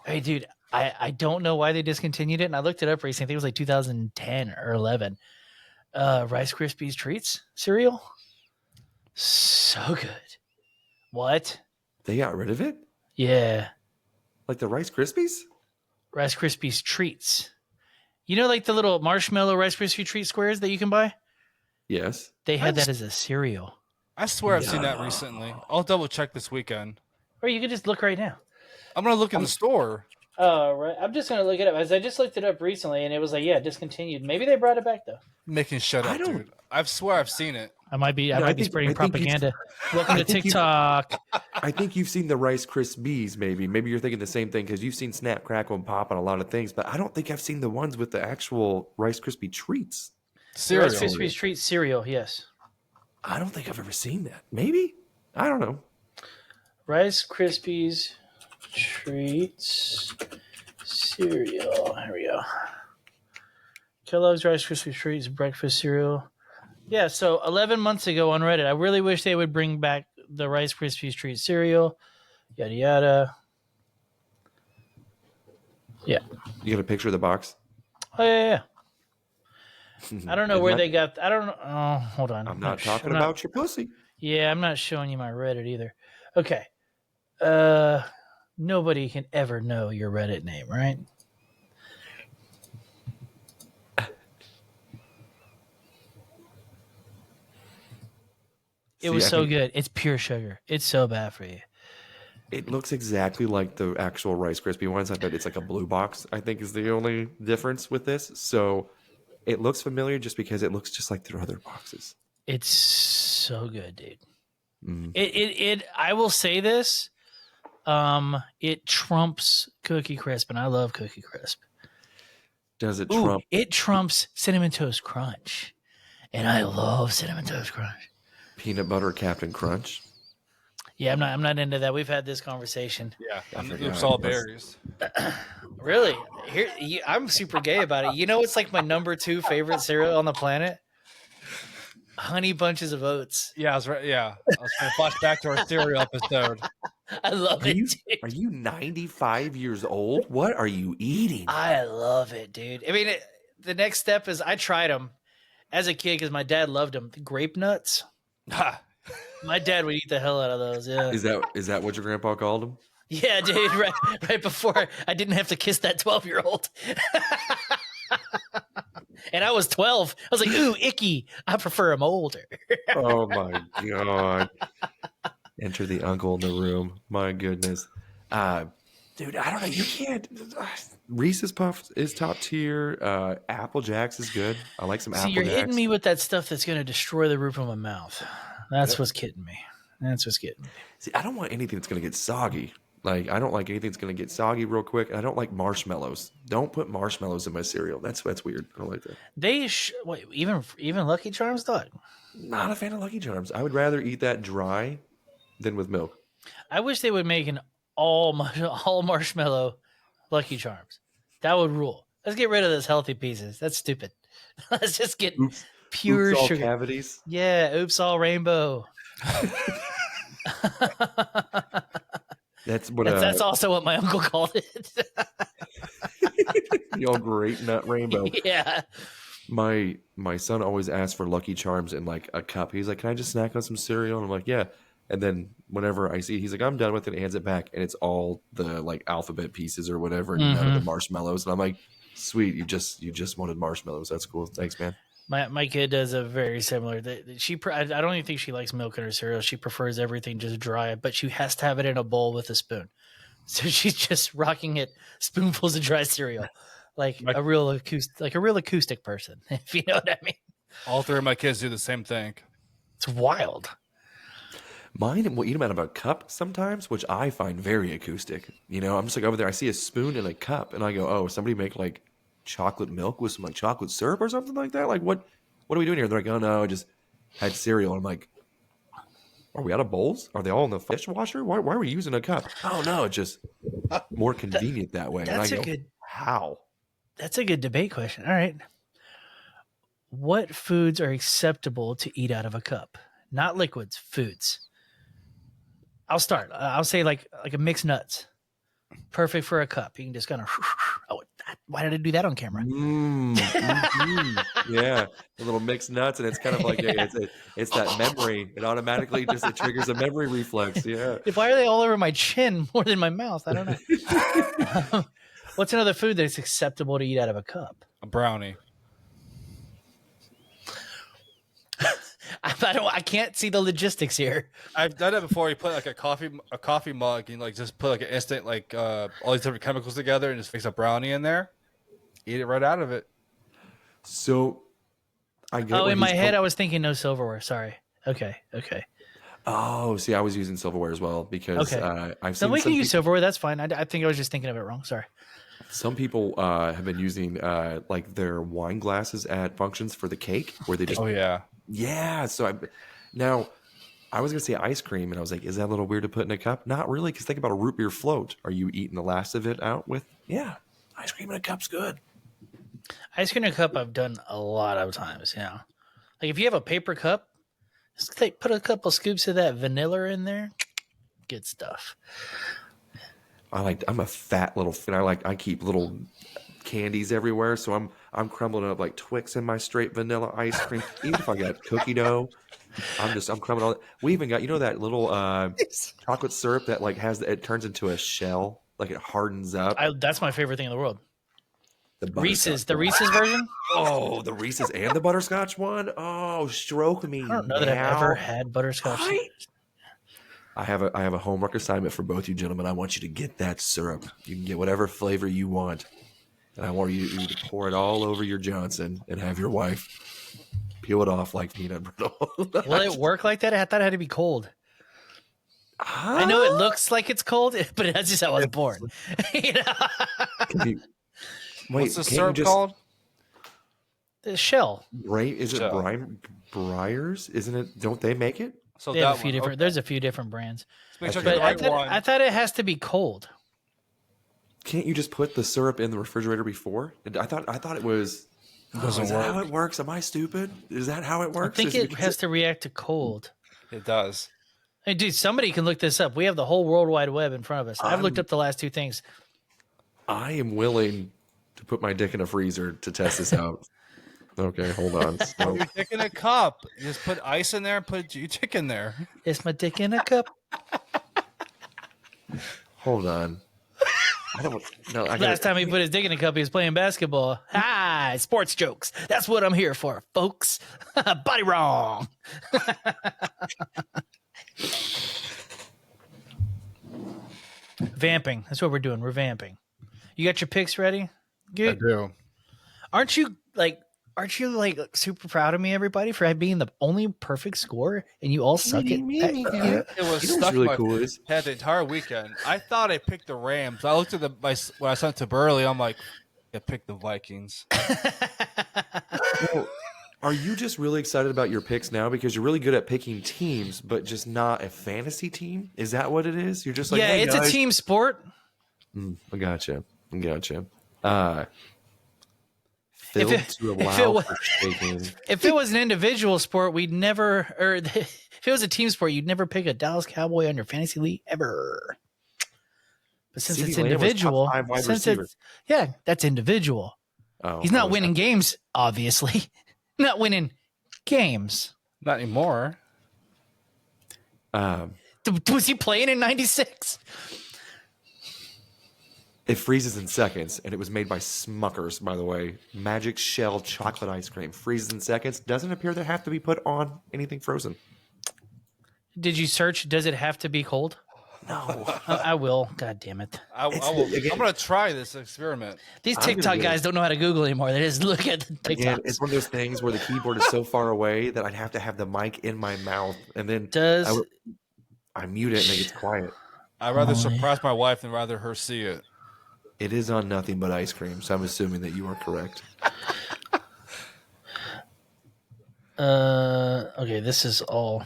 hey, dude, I don't know why they discontinued it, and I looked it up recently. I think it was like 2010 or 11. Rice Krispies Treats cereal, so good. What? They got rid of it? Yeah. Like the Rice Krispies? Rice Krispies Treats. You know, the little marshmallow Rice Krispie treat squares that you can buy? Yes. They had that as a cereal. I swear I've seen that recently. I'll double check this weekend. Or you could just look right now. I'm going to look in the store. Oh, right. I'm just going to look it up. As I just looked it up recently, and it was discontinued. Maybe they brought it back, though. Making shut up, dude. I swear I've seen it. I might be spreading propaganda. Welcome to TikTok. I think you've seen the Rice Krispies, maybe. Maybe you're thinking the same thing because you've seen Snap, Crackle, and Pop on a lot of things, but I don't think I've seen the ones with the actual Rice Krispie treats. Cereal. Rice Krispies Treats cereal, yes. I don't think I've ever seen that. Maybe? I don't know. Rice Krispies Treats cereal. Here we go. Kellogg's Rice Krispies Treats breakfast cereal. Yeah, so 11 months ago on Reddit, I really wish they would bring back the Rice Krispies Treats cereal. Yada, yada. Yeah. You got a picture of the box? Oh, yeah. I don't know where they got... I don't know... Oh, hold on. I'm not talking about your pussy. Yeah, I'm not showing you my Reddit either. Okay. Nobody can ever know your Reddit name, right? It was so good. It's pure sugar. It's so bad for you. It looks exactly like the actual Rice Krispie ones. I bet it's like a blue box, I think is the only difference with this. So it looks familiar just because it looks just like their other boxes. It's so good, dude. It I will say this. It trumps Cookie Crisp, and I love Cookie Crisp. Does it trump? It trumps Cinnamon Toast Crunch. And I love Cinnamon Toast Crunch. Peanut butter Captain Crunch. Yeah, I'm not into that. We've had this conversation. Yeah, I I'm forgot. oops all berries. Really? I'm super gay about it. You know, it's like my number 2 favorite cereal on the planet. Honey Bunches of Oats. Yeah, I was right. Yeah, I was trying to flash back to our cereal episode. I love Are it, you dude. are you 95 years old? What are you eating? I love it, dude. I mean, the next step is I tried them as a kid because my dad loved them. Grape nuts. Ha. My dad would eat the hell out of those. Yeah. Is that what your grandpa called them? Yeah, dude. Right before I didn't have to kiss that 12-year-old. And I was 12. I was like, ooh, icky. I prefer him older. Oh my god! Enter the uncle in the room. My goodness, dude. I don't know. You can't. Reese's Puffs is top tier. Apple Jacks is good. I like some See, Apple you're Jacks. hitting me with that stuff that's going to destroy the roof of my mouth. That's what's getting me. That's what's getting me. See, I don't want anything that's going to get soggy. Like, I don't like anything that's going to get soggy real quick. And I don't like marshmallows. Don't put marshmallows in my cereal. That's weird. I don't like that. Wait, even Lucky Charms, dog. Not a fan of Lucky Charms. I would rather eat that dry than with milk. I wish they would make an all marshmallow Lucky Charms. That would rule. Let's get rid of those healthy pieces. That's stupid. Let's just get pure Oops, all sugar. cavities. Yeah, oops, all rainbow. That's also what my uncle called it. The old grape nut rainbow. Yeah. My son always asks for Lucky Charms in like a cup. He's like, "Can I just snack on some cereal?" And I'm like, "Yeah." And then whenever I see, he's like, "I'm done with it," and hands it back, and it's all the like alphabet pieces or whatever, and none of the marshmallows. And I'm like, "Sweet, you just wanted marshmallows. That's cool. Thanks, man." My kid does a very similar. I don't even think she likes milk in her cereal. She prefers everything just dry, but she has to have it in a bowl with a spoon. So she's just rocking it spoonfuls of dry cereal, like a real acoustic person, if you know what I mean. All 3 of my kids do the same thing. It's wild. Mine will eat them out of a cup sometimes, which I find very acoustic. You know, I'm just like over there, I see a spoon in a cup, and I go, "Oh, somebody make like chocolate milk with some like chocolate syrup or something like that? Like what are we doing here?" They're like, "Oh no, I just had cereal." And I'm like, "Are we out of bowls? Are they all in the dishwasher? Why are we using a cup?" "Oh no, it's just more convenient that way." That's and I go, how? That's a good debate question. All right. What foods are acceptable to eat out of a cup? Not liquids, foods. I'll start. I'll say like a mixed nuts. Perfect for a cup. You can just kind of. Oh, why did I do that on camera? Yeah, a little mixed nuts, and it's kind of like it's that memory. It automatically it triggers a memory reflex. Yeah. Why are they all over my chin more than my mouth? I don't know. What's another food that's acceptable to eat out of a cup? A brownie. I can't see the logistics here. I've done it before. You put like a coffee mug and like just put like an instant like all these different chemicals together and just mix a brownie in there. Eat it right out of it. So I get. Oh, in my head, I was thinking no silverware. Sorry. Okay. Oh, see, I was using silverware as well because I've seen. So we can use silverware. That's fine. I think I was just thinking of it wrong. Sorry. Some people have been using like their wine glasses at functions for the cake, where they just. Oh yeah. Yeah. So I was gonna say ice cream, and I was like, is that a little weird to put in a cup? Not really, because think about a root beer float. Are you eating the last of it out with? Yeah, ice cream in a cup's good. Ice cream in a cup I've done a lot of times. Yeah. Like if you have a paper cup, just put a couple scoops of that vanilla in there. Good stuff. I'm a fat little. I keep little candies everywhere, so I'm crumbling up like Twix in my straight vanilla ice cream. Even if I got cookie dough, I'm crumbling all that. We even got that little chocolate syrup that like it turns into a shell, like it hardens up. That's my favorite thing in the world. The Reese's version. Oh, the Reese's and the butterscotch one. Oh, stroke me. I don't know that I've ever had butterscotch. I have a homework assignment for both you gentlemen. I want you to get that syrup. You can get whatever flavor you want. And I want you to pour it all over your Johnson and have your wife peel it off like peanut brittle. Will it work like that? I thought it had to be cold. I know it looks like it's cold, but that's just how I was born. What's the syrup called? The shell. Is it brine? Briars, isn't it? Don't they make it? So They have that a few one. different. Okay. There's a few different brands, Make sure I Okay. get the but right one. I thought it has to be cold. Can't you just put the syrup in the refrigerator before? I thought it was. Doesn't is that how work. it works? Am I stupid? Is that how it I works? think Is it because has to react to cold. It does. Hey, dude, somebody can look this up. We have the whole World Wide Web in front of us. I've looked up the last two things. I am willing to put my dick in a freezer to test this out. Okay, hold on. So, Your dick in a cup. You just put ice in there and put your dick in there. It's my dick in a cup. hold on. I don't know. Last time he put his dick in a cup, he was playing basketball. Ah, sports jokes. That's what I'm here for, folks. Body wrong. Vamping. That's what we're doing. We're vamping. You got your picks ready? I Good. do. Aren't you super proud of me, everybody, for being the only perfect score and you all suck at It was You know stuck what's really my cool is head the entire weekend. I thought I picked the Rams. I looked at when I sent to Burley. I'm like, I picked the Vikings. well, are you just really excited about your picks now because you're really good at picking teams, but just not a fantasy team? Is that what it is? You're just like, yeah, hey, it's guys. a team sport. I gotcha. Filled If it- to if it allow wa- for shaking. If it was an individual sport, we'd never, or if it was a team sport, you'd never pick a Dallas Cowboy on your fantasy league ever. But since CeeDee it's Lamb was top individual, 5 wide since receiver. that's individual. Oh, He's I not was- winning games, obviously. Not winning games. Not anymore. Was he playing in '96? It freezes in seconds, and it was made by Smuckers, by the way. Magic Shell chocolate ice cream freezes in seconds. Doesn't appear to have to be put on anything frozen. Did you search? Does it have to be cold? No. I will. God damn it! I will. again- I'm gonna try this experiment. These I'm gonna TikTok do guys it. don't know how to Google anymore. They just look at the Again, TikToks. it's one of those things where the keyboard is so far away that I'd have to have the mic in my mouth, and then Does I mute it and it gets quiet. I'd rather Oh, yeah. surprise my wife than rather her see it. It is on nothing but ice cream, so I'm assuming that you are correct. okay, this is all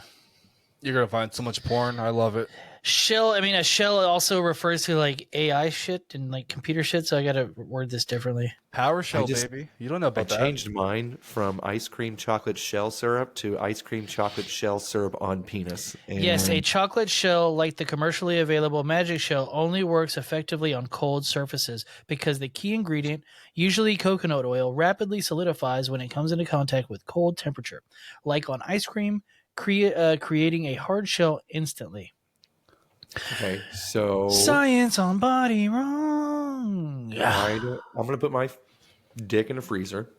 You're gonna find so much porn. I love it. shell. I mean, a shell also refers to like AI shit and like computer shit. So I gotta word this differently. PowerShell, just- baby. You don't know I about that. changed mine from ice cream chocolate shell syrup to ice cream chocolate shell syrup on penis. And Yes, a chocolate shell, like the commercially available Magic Shell, only works effectively on cold surfaces because the key ingredient, usually coconut oil, rapidly solidifies when it comes into contact with cold temperature, like on ice cream, creating a hard shell instantly. Okay, so Science on body wrong. I'm going to put my dick in a freezer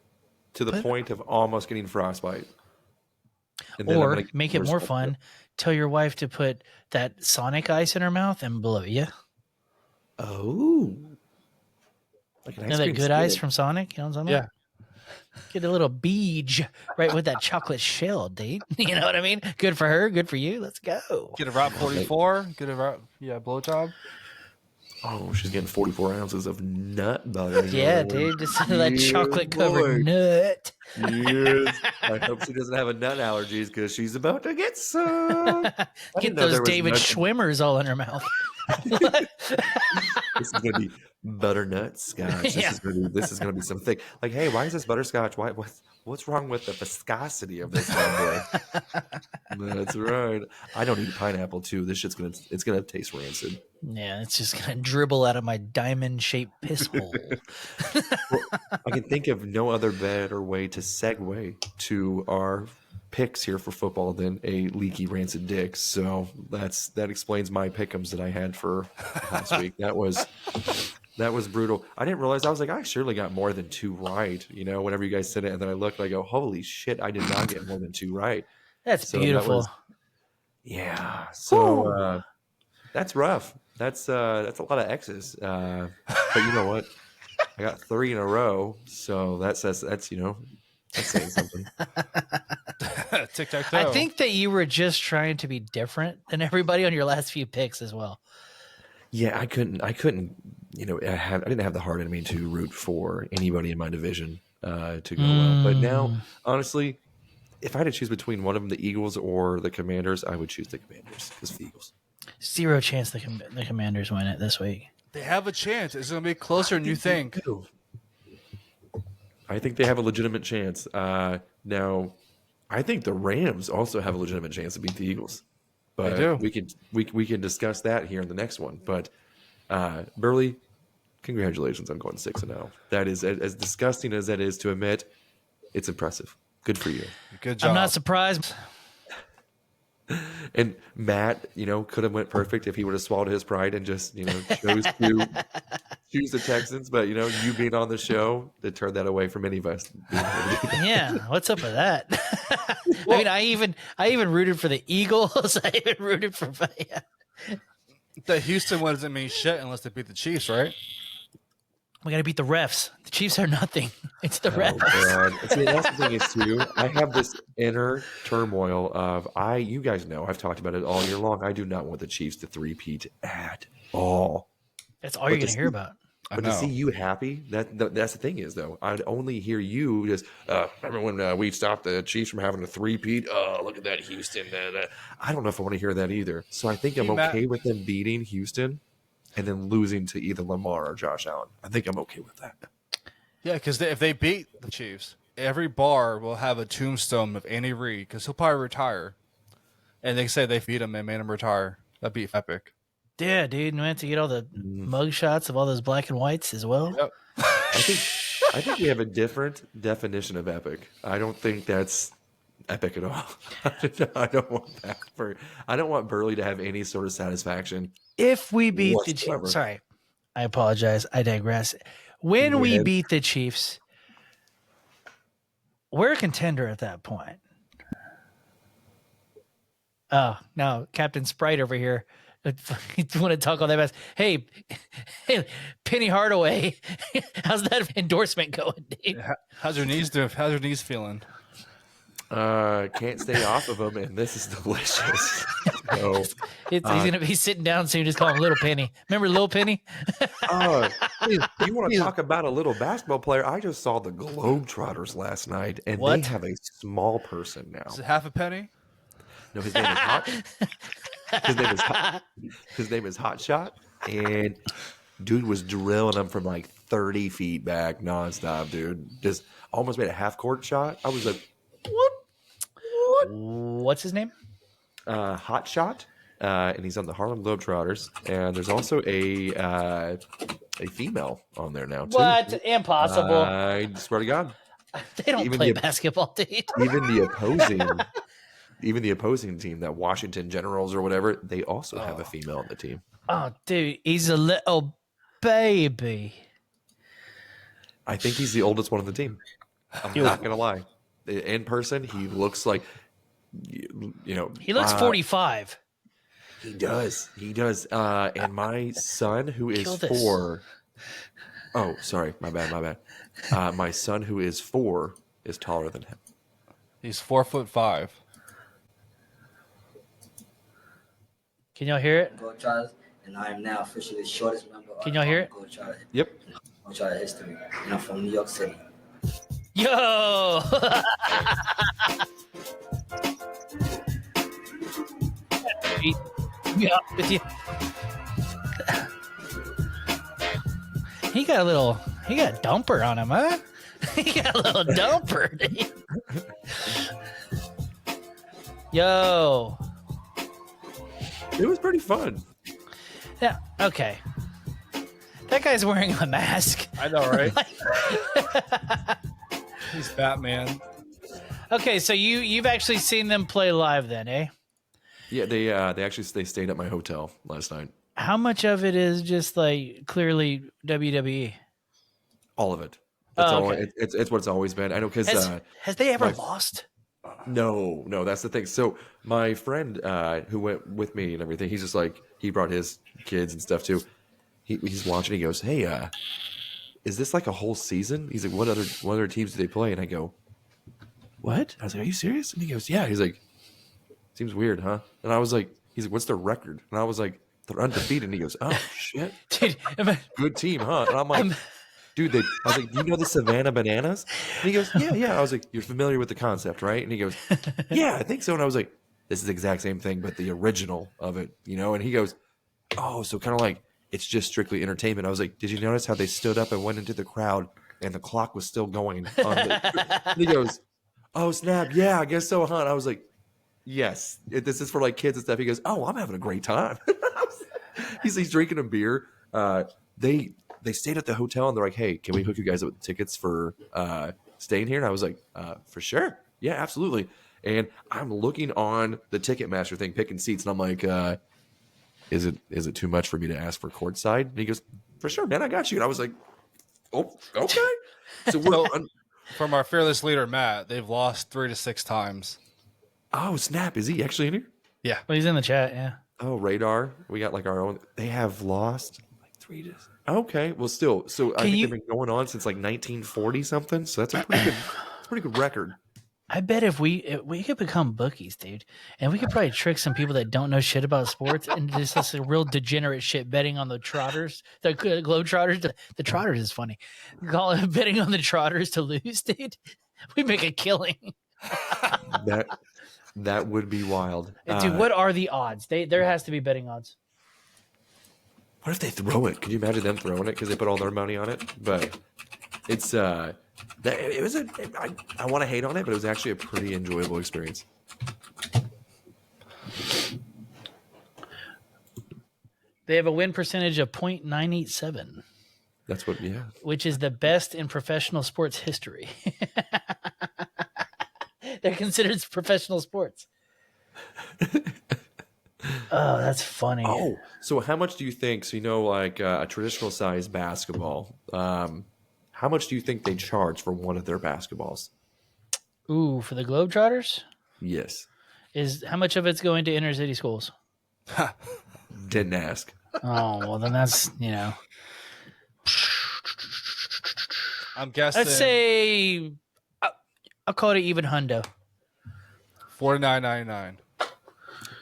to the point of almost getting frostbite. And then I'm Or gonna make it more fun. Tell your wife to put that Sonic ice in her mouth and blow you. Oh. Like an You know ice that cream good ice skillet. from Sonic? You know what I'm talking Yeah. about? Get a little beej right with that chocolate shell, dude. You know what I mean? Good for her, good for you. Let's go. Get a Route 44. Get a Route, blowjob. Oh, she's getting 44 ounces of nut butter. Yeah, dude. Just that Yeah, chocolate boy. covered nut. Yes. I hope she doesn't have a nut allergies because she's about to get some. Get didn't know those there was David nuts in- Schwimmers all in her mouth. This is gonna be butternut scotch. Yeah. This is gonna be something. Like, hey, why is this butterscotch? What's wrong with the viscosity of this bad boy? That's right. I don't eat pineapple too. This shit's gonna taste rancid. Yeah, it's just gonna dribble out of my diamond shaped piss hole. I can think of no other better way to segue to our picks here for football than a leaky rancid dick. So that explains my pick'ems that I had for last week. That was brutal. I didn't realize. I was like, I surely got more than 2 right. You know, whenever you guys said it, and then I looked, I go, holy shit, I did not get more than 2 right. That's So that beautiful. was- Yeah. So that's rough. That's a lot of X's. But you know what? I got 3 in a row, so that's saying something. Tic tac toe. I think that you were just trying to be different than everybody on your last few picks as well. Yeah, I couldn't. You know, I didn't have the heart in me to root for anybody in my division to go well. But now, honestly, if I had to choose between one of them, the Eagles or the Commanders, I would choose the Commanders because the Eagles. 0 chance the Commanders win it this week. They have a chance. It's going to be closer than you think. I think they have a legitimate chance. Now, I think the Rams also have a legitimate chance to beat the Eagles. But They do. we can discuss that here in the next one. But Burley, congratulations on going 6-0. That is as disgusting as that is to admit. It's impressive. Good for you. Good job. I'm not surprised. And Matt, could have went perfect if he would have swallowed his pride and just, chose to choose the Texans. But you being on the show to turn that away from any of us. Yeah, what's up with that? I mean, I even rooted for the Eagles. I even rooted for The Houston one doesn't mean shit unless they beat the Chiefs, right? We got to beat the refs. The Chiefs are nothing. It's the refs. God. See, that's the thing is too. I have this inner turmoil of you guys know I've talked about it all year long. I do not want the Chiefs to three-peat at all. That's all you're going to hear about. But to see you happy, that's the thing is though. I'd only hear you just remember when we stopped the Chiefs from having a three-peat. Oh, look at that Houston. I don't know if I want to hear that either. So I think I'm okay with them beating Houston and then losing to either Lamar or Josh Allen. I think I'm okay with that. Yeah, because if they beat the Chiefs, every bar will have a tombstone of Andy Reid because he'll probably retire. And they say they beat him and made him retire. That'd be epic. Yeah, dude. And we have to get all the mug shots of all those black and whites as well. Yep. I think we have a different definition of epic. I don't think that's epic at all. I don't want that I don't want Burley to have any sort of satisfaction. If we beat the whatsoever. Chiefs, sorry, I apologize. I digress. When we beat the Chiefs, we're a contender at that point. Oh, no, Captain Sprite over here. You want to talk all that mess? Hey, Penny Hardaway, how's that endorsement going, dude? How's your knees doing? How's your knees feeling? Can't stay off of them, and this is delicious. So, He's gonna be sitting down soon. Just call him Little Penny. Remember Little Penny? you want to talk about a little basketball player? I just saw the Globetrotters last night, and What? they have a small person now. Is it half a penny? No, his name is Hot. His name is Hot Shot, and dude was drilling them from like 30 feet back nonstop, dude. Just almost made a half court shot. I was like, what? What's his name? Hot Shot, and he's on the Harlem Globetrotters. And there's also a female on there now too. What? Impossible. I swear to God, They don't even play the- basketball, dude. even the opposing team, that Washington Generals or whatever, they also have a female on the team. Oh, dude, he's a little baby. I think he's the oldest one on the team. I'm not gonna lie. In person, he looks like, He looks 45. He does. And my son, who is Kill this. 4. Oh, sorry, my bad. My son, who is 4, is taller than him. He's 4'5". Can y'all hear it? Globetrotters, and I am now officially the shortest member Can y'all hear it? Globetrotter Yep. history. And I'm from New York City. Yo! Yeah, with you. He got a dumper on him, huh? He got a little dumper. Dude. Yo. It was pretty fun. Yeah, okay. That guy's wearing a mask. I know, right? He's Batman. Okay, so you've actually seen them play live then, eh? Yeah, they stayed at my hotel last night. How much of it is just like clearly WWE? All of it. That's Oh, all. okay. It's what it's always been. I know because Has they ever my- lost? no, that's the thing. So my friend who went with me and everything, he's just like, he brought his kids and stuff too. He's watching. He goes, "Hey, is this like a whole season?" He's like, "What other teams do they play?" And I go, "What?" I was like, "Are you serious?" And he goes, "Yeah." He's like, "Seems weird, huh?" And I was like, "He's like, what's their record?" And I was like, "They're undefeated." And he goes, "Oh shit, Dude, good team, huh?" And I'm like, dude, I was like, do you know the Savannah Bananas? And he goes, yeah. I was like, you're familiar with the concept, right? And he goes, yeah, I think so. And I was like, this is the exact same thing, but the original of it, you know? And he goes, oh, so kind of like it's just strictly entertainment. I was like, did you notice how they stood up and went into the crowd and the clock was still going on the... He goes, oh, snap. Yeah, I guess so, huh? And I was like, yes, this is for like kids and stuff. He goes, oh, I'm having a great time. He's drinking a beer. They stayed at the hotel and they're like, hey, can we hook you guys up with tickets for staying here? And I was like, for sure. Yeah, absolutely. And I'm looking on the Ticketmaster thing, picking seats, and I'm like, is it too much for me to ask for courtside? And he goes, for sure, man, I got you. And I was like, oh, okay. So we're from our fearless leader, Matt, they've lost 3 to 6 times. oh, snap. Is he actually in here? Yeah. Well, he's in the chat, yeah. Oh, radar. We got like our own. They have lost like 3 to... Okay. Well, still. So I think they've been going on since like 1940 something. So that's a pretty good record. I bet if we could become bookies, dude, and we could probably trick some people that don't know shit about sports and just this real degenerate shit betting on the Trotters, the Globetrotters. The Trotters is funny. Call it betting on the Trotters to lose, dude. We make a killing. That would be wild. Dude, what are the odds? There has to be betting odds. What if they throw it? Could you imagine them throwing it because they put all their money on it? But it's I want to hate on it, but it was actually a pretty enjoyable experience. They have a win percentage of .987. That's what, yeah. Which is the best in professional sports history. They're considered professional sports. Oh, that's funny. Oh, so how much do you think? So, you know, like a traditional size basketball, how much do you think they charge for one of their basketballs? Ooh, for the Globetrotters? Yes. How much of it's going to inner city schools? Didn't ask. Oh, well, then that's, I'm guessing. Let's say, I'll call it an even hundo. $49.99.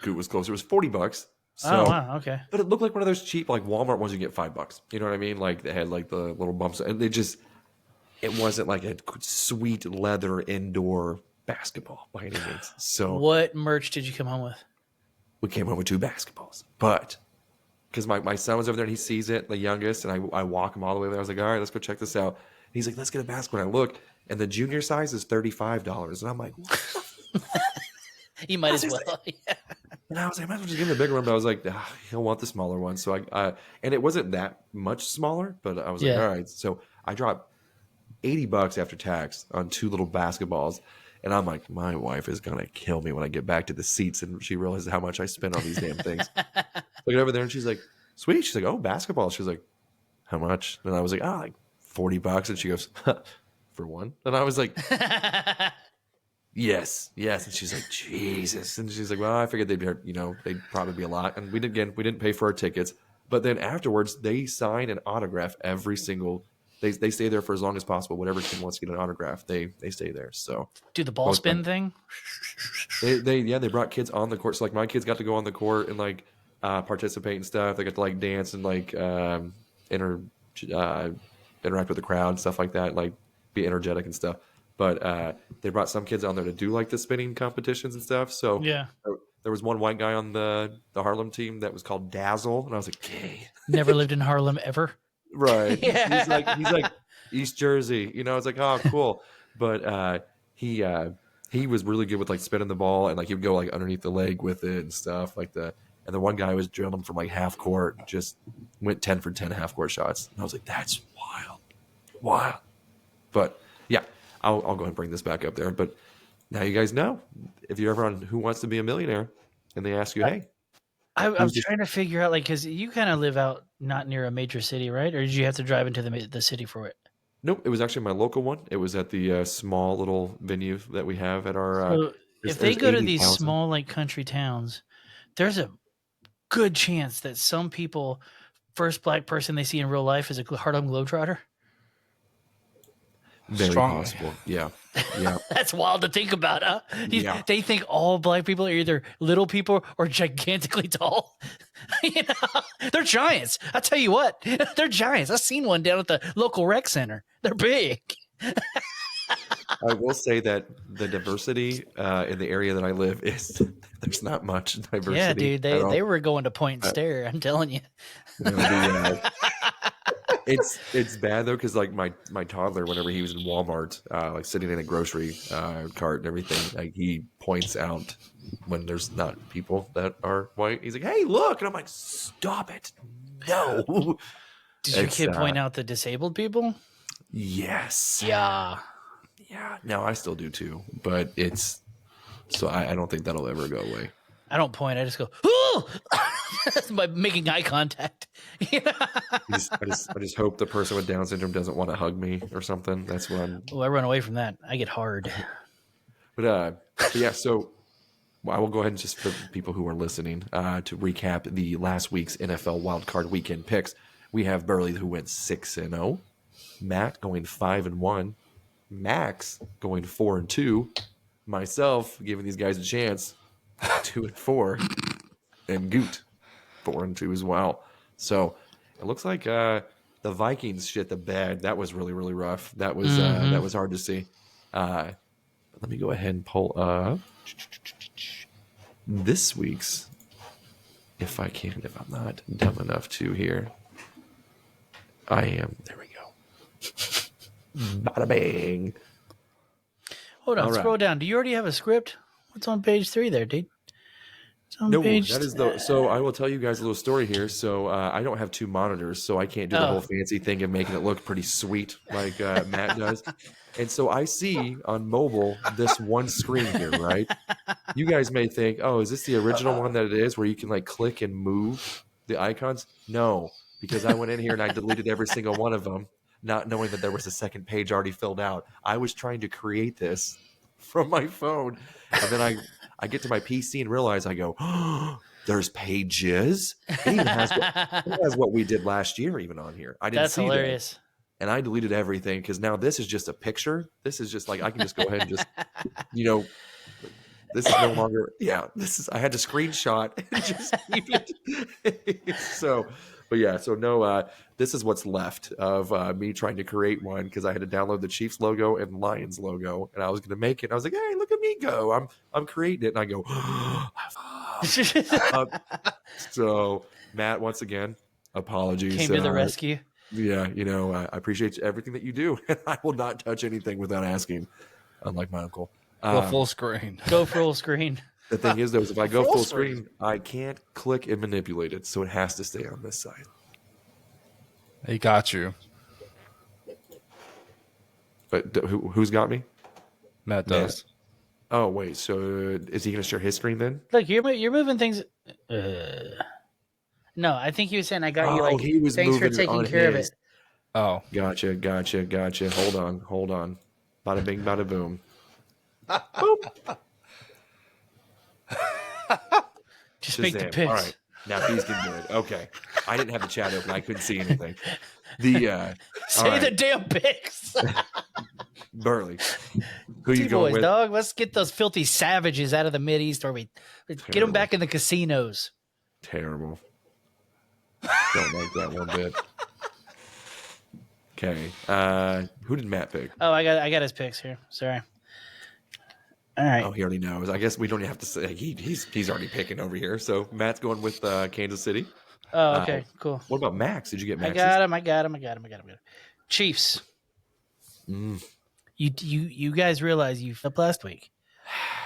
It was closer. It was $40. So, oh, wow. Okay. But it looked like one of those cheap, like Walmart ones you get $5. You know what I mean? Like they had like the little bumps, and it wasn't like a sweet leather indoor basketball by any means. So, what merch did you come home with? We came home with 2 basketballs, but because my son was over there and he sees it, the youngest, and I walk him all the way there. I was like, all right, let's go check this out. And he's like, let's get a basketball. And I look, and the junior size is $35, and I'm like, what? You might as well. Yeah. And I was like, I might as well just give him the bigger one. But I was like, he'll want the smaller one. So and it wasn't that much smaller, but I was like, all right. So I dropped $80 after tax on 2 little basketballs. And I'm like, my wife is going to kill me when I get back to the seats. And she realizes how much I spent on these damn things. Look over there and she's like, sweet. She's like, oh, basketball. She's like, how much? And I was like, like $40. And she goes, for one? And I was like, Yes. And she's like, Jesus. And she's like, well, I figured they'd probably be a lot. And we didn't pay for our tickets. But then afterwards, they sign an autograph every single. They stay there for as long as possible. Whatever team wants to get an autograph, they stay there. So do the ball spin thing. They brought kids on the court. So like my kids got to go on the court and like participate and stuff. They got to like dance and like interact with the crowd and stuff like that. Like be energetic and stuff. But they brought some kids on there to do like the spinning competitions and stuff. So yeah, there was one white guy on the Harlem team that was called Dazzle, and I was like, "Okay." Never lived in Harlem ever. Right? Yeah. He's like East Jersey. You know, it's like, oh, cool. But he was really good with like spinning the ball, and like he would go like underneath the leg with it and stuff like that. And the one guy was drilling from like half court, just went 10 for 10 half court shots. And I was like, that's wild. But yeah. I'll go ahead and bring this back up there. But now you guys know, if you're ever on Who Wants to Be a Millionaire and they ask you, hey. I'm trying to figure out, like, because you kind of live out not near a major city, right? Or did you have to drive into the city for it? Nope. It was actually my local one. It was at the small little venue that we have at our. So if they go to these small, like, country towns, there's a good chance that some people, first black person they see in real life is a Harlem Globetrotter. Very Strong. possible. Yeah. Yeah. That's wild to think about, huh? Yeah. They think all black people are either little people or gigantically tall. They're giants. I tell you what, they're giants. I've seen one down at the local rec center. They're big. I will say that the diversity in the area that I live is there's not much diversity. Yeah, dude. at all. They were going to point and stare. I'm telling you. You know, it's bad though because like my toddler, whenever he was in Walmart, like sitting in a grocery cart and everything, like he points out when there's not people that are white. He's like, "Hey, look!" And I'm like, "Stop it! No!" Did your kid point out the disabled people? Yes. Yeah. Yeah. No, I still do too, but it's so I don't think that'll ever go away. I don't point. I just go, "Ooh!" by making eye contact. I just hope the person with Down syndrome doesn't want to hug me or something. That's what I'm. Oh, I run away from that. I get hard. But yeah, so I will go ahead and just for people who are listening to recap the last week's NFL wildcard weekend picks. We have Burley who went 6-0, Matt going 5-1, Max going 4-2, myself giving these guys a chance 2-4, and Goot 4-2 as well. So it looks like the Vikings shit the bed. That was really, really rough. That was hard to see. Let me go ahead and pull up this week's, if I can, if I'm not dumb enough to here. I am. There we go. Bada bang. Hold on, All right. scroll down. Do you already have a script? What's on page 3 there, dude? It's on No, page that is the. So I will tell you guys a little story here. So I don't have 2 monitors, so I can't do the whole fancy thing of making it look pretty sweet like Matt does. And so I see on mobile this one screen here, right? You guys may think, oh, is this the original one that it is, where you can like click and move the icons? No, because I went in here and I deleted every single one of them, not knowing that there was a second page already filled out. I was trying to create this from my phone, and then I get to my PC and realize I go, oh, there's pages. It even has what we did last year even on here. I didn't That's see hilarious. that. And I deleted everything because now this is just a picture. This is just like I can just go ahead and just, this is no longer. Yeah, this is. I had to screenshot and just keep it. So, but yeah, so no. This is what's left of me trying to create one because I had to download the Chiefs logo and Lions logo, and I was going to make it. I was like, hey, look at me go! I'm creating it, and I go. So Matt, once again, apologies. Came to the rescue. Yeah, I appreciate everything that you do, and I will not touch anything without asking, unlike my uncle. Go full screen. Go full screen. The thing is, though, is if I go full screen, I can't click and manipulate it, so it has to stay on this side. He got you. But who's got me? Matt does. Oh, wait, so is he going to share his screen then? Look, you're moving things. No, I think he was saying I got you. Like, he was thanks for moving it taking on care of his. it. Oh. Gotcha. Hold on. Bada bing, bada boom. Boom. Just make the Shazam. picks. All right. Now he's getting good. Okay. I didn't have the chat open. I couldn't see anything. The Say the damn picks. Burley. Who you T-boys, going with? dog. Let's get those filthy savages out of the Mideast, or get them back in the casinos. Terrible. Don't like that one bit. Okay. Who did Matt pick? Oh, I got his picks here. Sorry. All right. Oh, he already knows. I guess we don't even have to say he's already picking over here. So Matt's going with Kansas City. Oh, okay, cool. What about Max? Did you get Max? I got him. Chiefs. You guys realize you flipped last week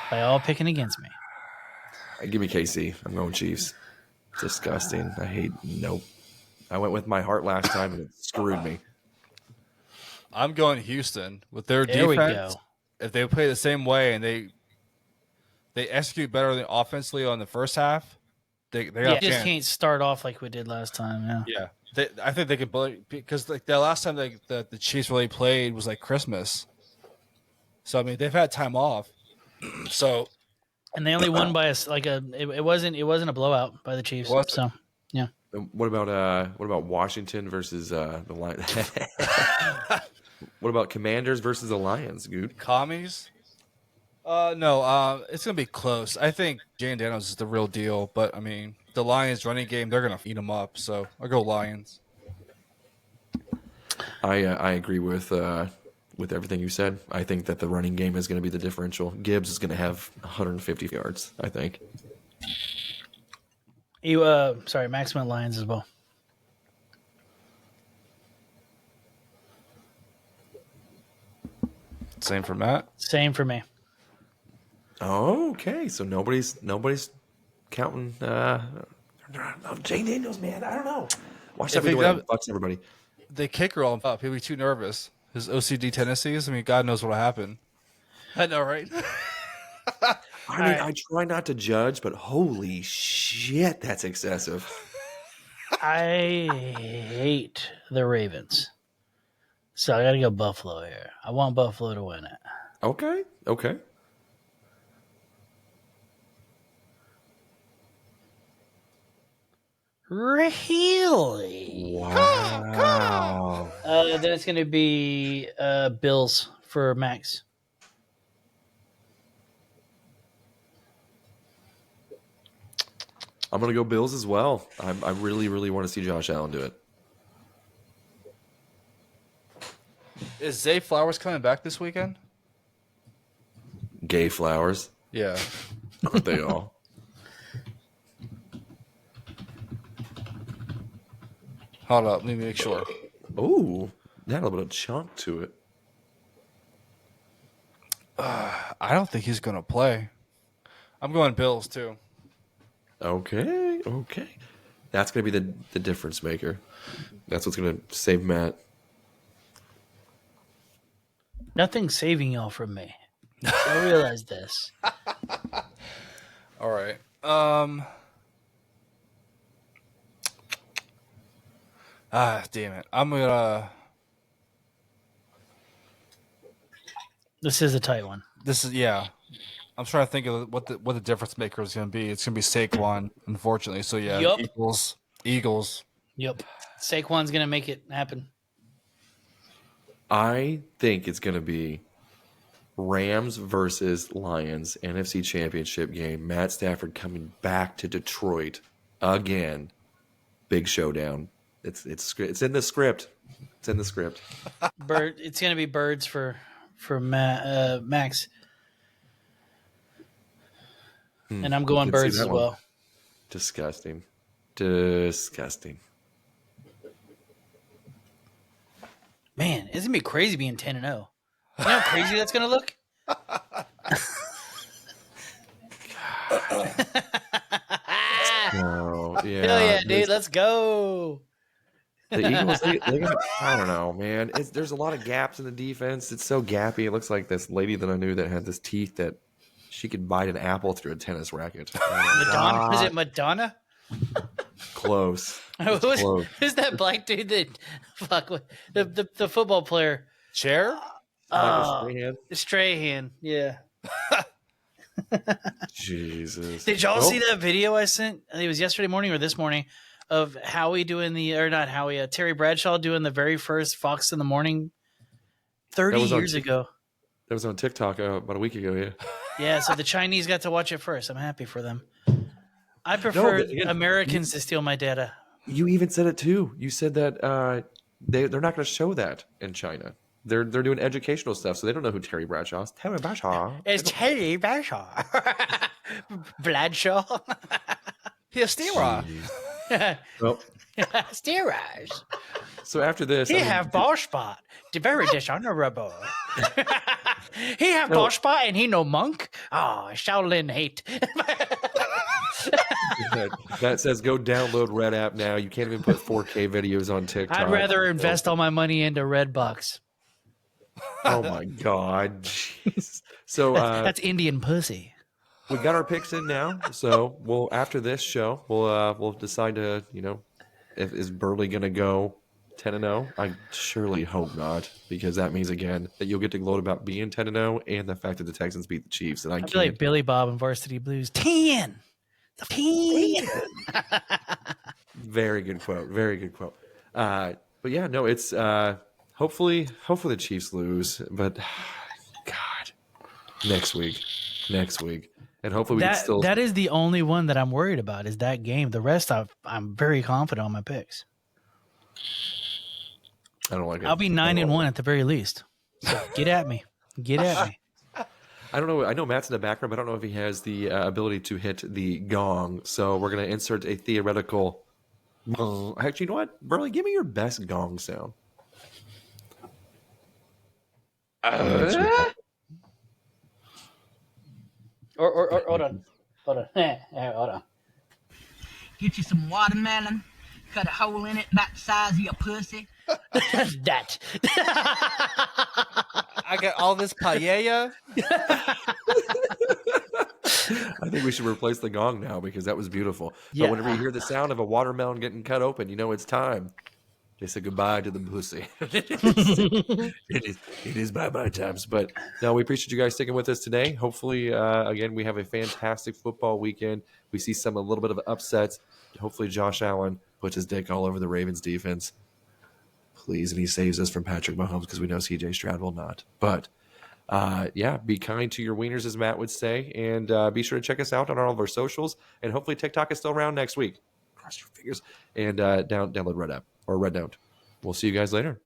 by all picking against me. Give me KC. I'm going Chiefs. Disgusting. I hate. Nope. I went with my heart last time and it screwed me. I'm going Houston with their There we defense. go. If they play the same way and they execute better than offensively on the first half, they got a just chance. can't start off like we did last time. Yeah. Yeah, I think they could because like the last time the Chiefs really played was like Christmas. So I mean they've had time off. So And they only won by it wasn't a blowout by the Chiefs. Wasn't. So What about Washington versus the Lions? What about Commanders versus the Lions, Good? Commies? No. It's gonna be close. I think Jane Daniels is the real deal, but I mean, the Lions running game, they're gonna eat them up. So I'll go Lions. I agree with everything you said. I think that the running game is going to be the differential. Gibbs is going to have 150 yards, I think. Max went Lions as well. Same for Matt. Same for me. Oh, okay. So nobody's counting Jane Daniels, man. I don't know. Watch that video. Fucks everybody. The kicker all up. He'll be too nervous. His OCD tendencies. I mean, God knows what'll happen. I know, right? I try not to judge, but holy shit, that's excessive. I hate the Ravens. So I got to go Buffalo here. I want Buffalo to win it. Okay. Really? Wow. Then it's going to be Bills for Max. I'm going to go Bills as well. I really, really want to see Josh Allen do it. Is Zay Flowers coming back this weekend? Gay Flowers. Yeah. Aren't they all? Hold up. Let me make sure. Ooh, that had a little bit of chunk to it. I don't think he's going to play. I'm going Bills, too. Okay. That's going to be the difference maker. That's what's going to save Matt. Nothing's saving y'all from me. I realize this. All right. Damn it. I'm going to... This is a tight one. I'm trying to think of what the difference maker is going to be. It's going to be Saquon, unfortunately. So, yeah, Yup. Eagles. Yep. Saquon's going to make it happen. I think it's going to be Rams versus Lions, NFC Championship game. Matt Stafford coming back to Detroit again. Big showdown. It's in the script. It's in the script. It's going to be birds for Max. And I'm going birds as well. Disgusting. Man, it's going to be crazy being 10-0. You know how crazy that's going to look? No, yeah. Hell yeah, dude. Let's go. The Eagles, I don't know, man. There's a lot of gaps in the defense. It's so gappy. It looks like this lady that I knew that had this teeth that she could bite an apple through a tennis racket. Madonna? Was it Madonna? Close. Close. Who's that black dude the football player? Chair? Michael Strahan. Yeah. Jesus. Did y'all see that video I sent? I think it was yesterday morning or this morning of Howie doing Terry Bradshaw doing the very first Fox in the Morning 30 years ago. That was on TikTok about a week ago, yeah. Yeah, so the Chinese got to watch it first. I'm happy for them. I prefer Americans to steal my data. You even said it too. You said that they're not going to show that in China. They're doing educational stuff, so they don't know who Terry Bradshaw is. Terry Bradshaw. It's Terry Bradshaw. Bradshaw. He's steroid. Well, steroids. So after this, He have ball spot. Very dishonorable. He have ball spot and he no monk. Oh, Shaolin hate. that says go download Red app now. You can't even put 4K videos on TikTok. I'd rather invest all my money into Redbox. Oh my god. Jeez. So that's Indian pussy. We got our picks in now. So after this show, we'll decide to, is Burley gonna go 10-0? I surely hope not, because that means again that you'll get to gloat about being 10-0 and the fact that the Texans beat the Chiefs. And I feel like Billy Bob in Varsity Blues. 10. Very good quote. Very good quote. But yeah, no, it's Hopefully the Chiefs lose, but God, next week, and hopefully we can still. That is the only one that I'm worried about is that game. The rest I'm very confident on my picks. I don't like it. I'll be 9-1 at the very least. So get at me. Get at me. I don't know. I know Matt's in the background, but I don't know if he has the ability to hit the gong. So we're going to insert a theoretical. Actually, you know what? Burley, give me your best gong sound. Or hold on. Hold on. Get you some watermelon, cut a hole in it about the size of your pussy. That. I got all this paella. I think we should replace the gong now because that was beautiful. Yeah. But whenever you hear the sound of a watermelon getting cut open, you know it's time to say goodbye to the pussy. It is bye-bye times. But no, we appreciate you guys sticking with us today. Hopefully, again, we have a fantastic football weekend. We see a little bit of upsets. Hopefully, Josh Allen puts his dick all over the Ravens defense. Please, and he saves us from Patrick Mahomes because we know CJ Stroud will not. But be kind to your wieners, as Matt would say, and be sure to check us out on all of our socials. And hopefully, TikTok is still around next week. Cross your fingers and download Red app or Red Don't. We'll see you guys later.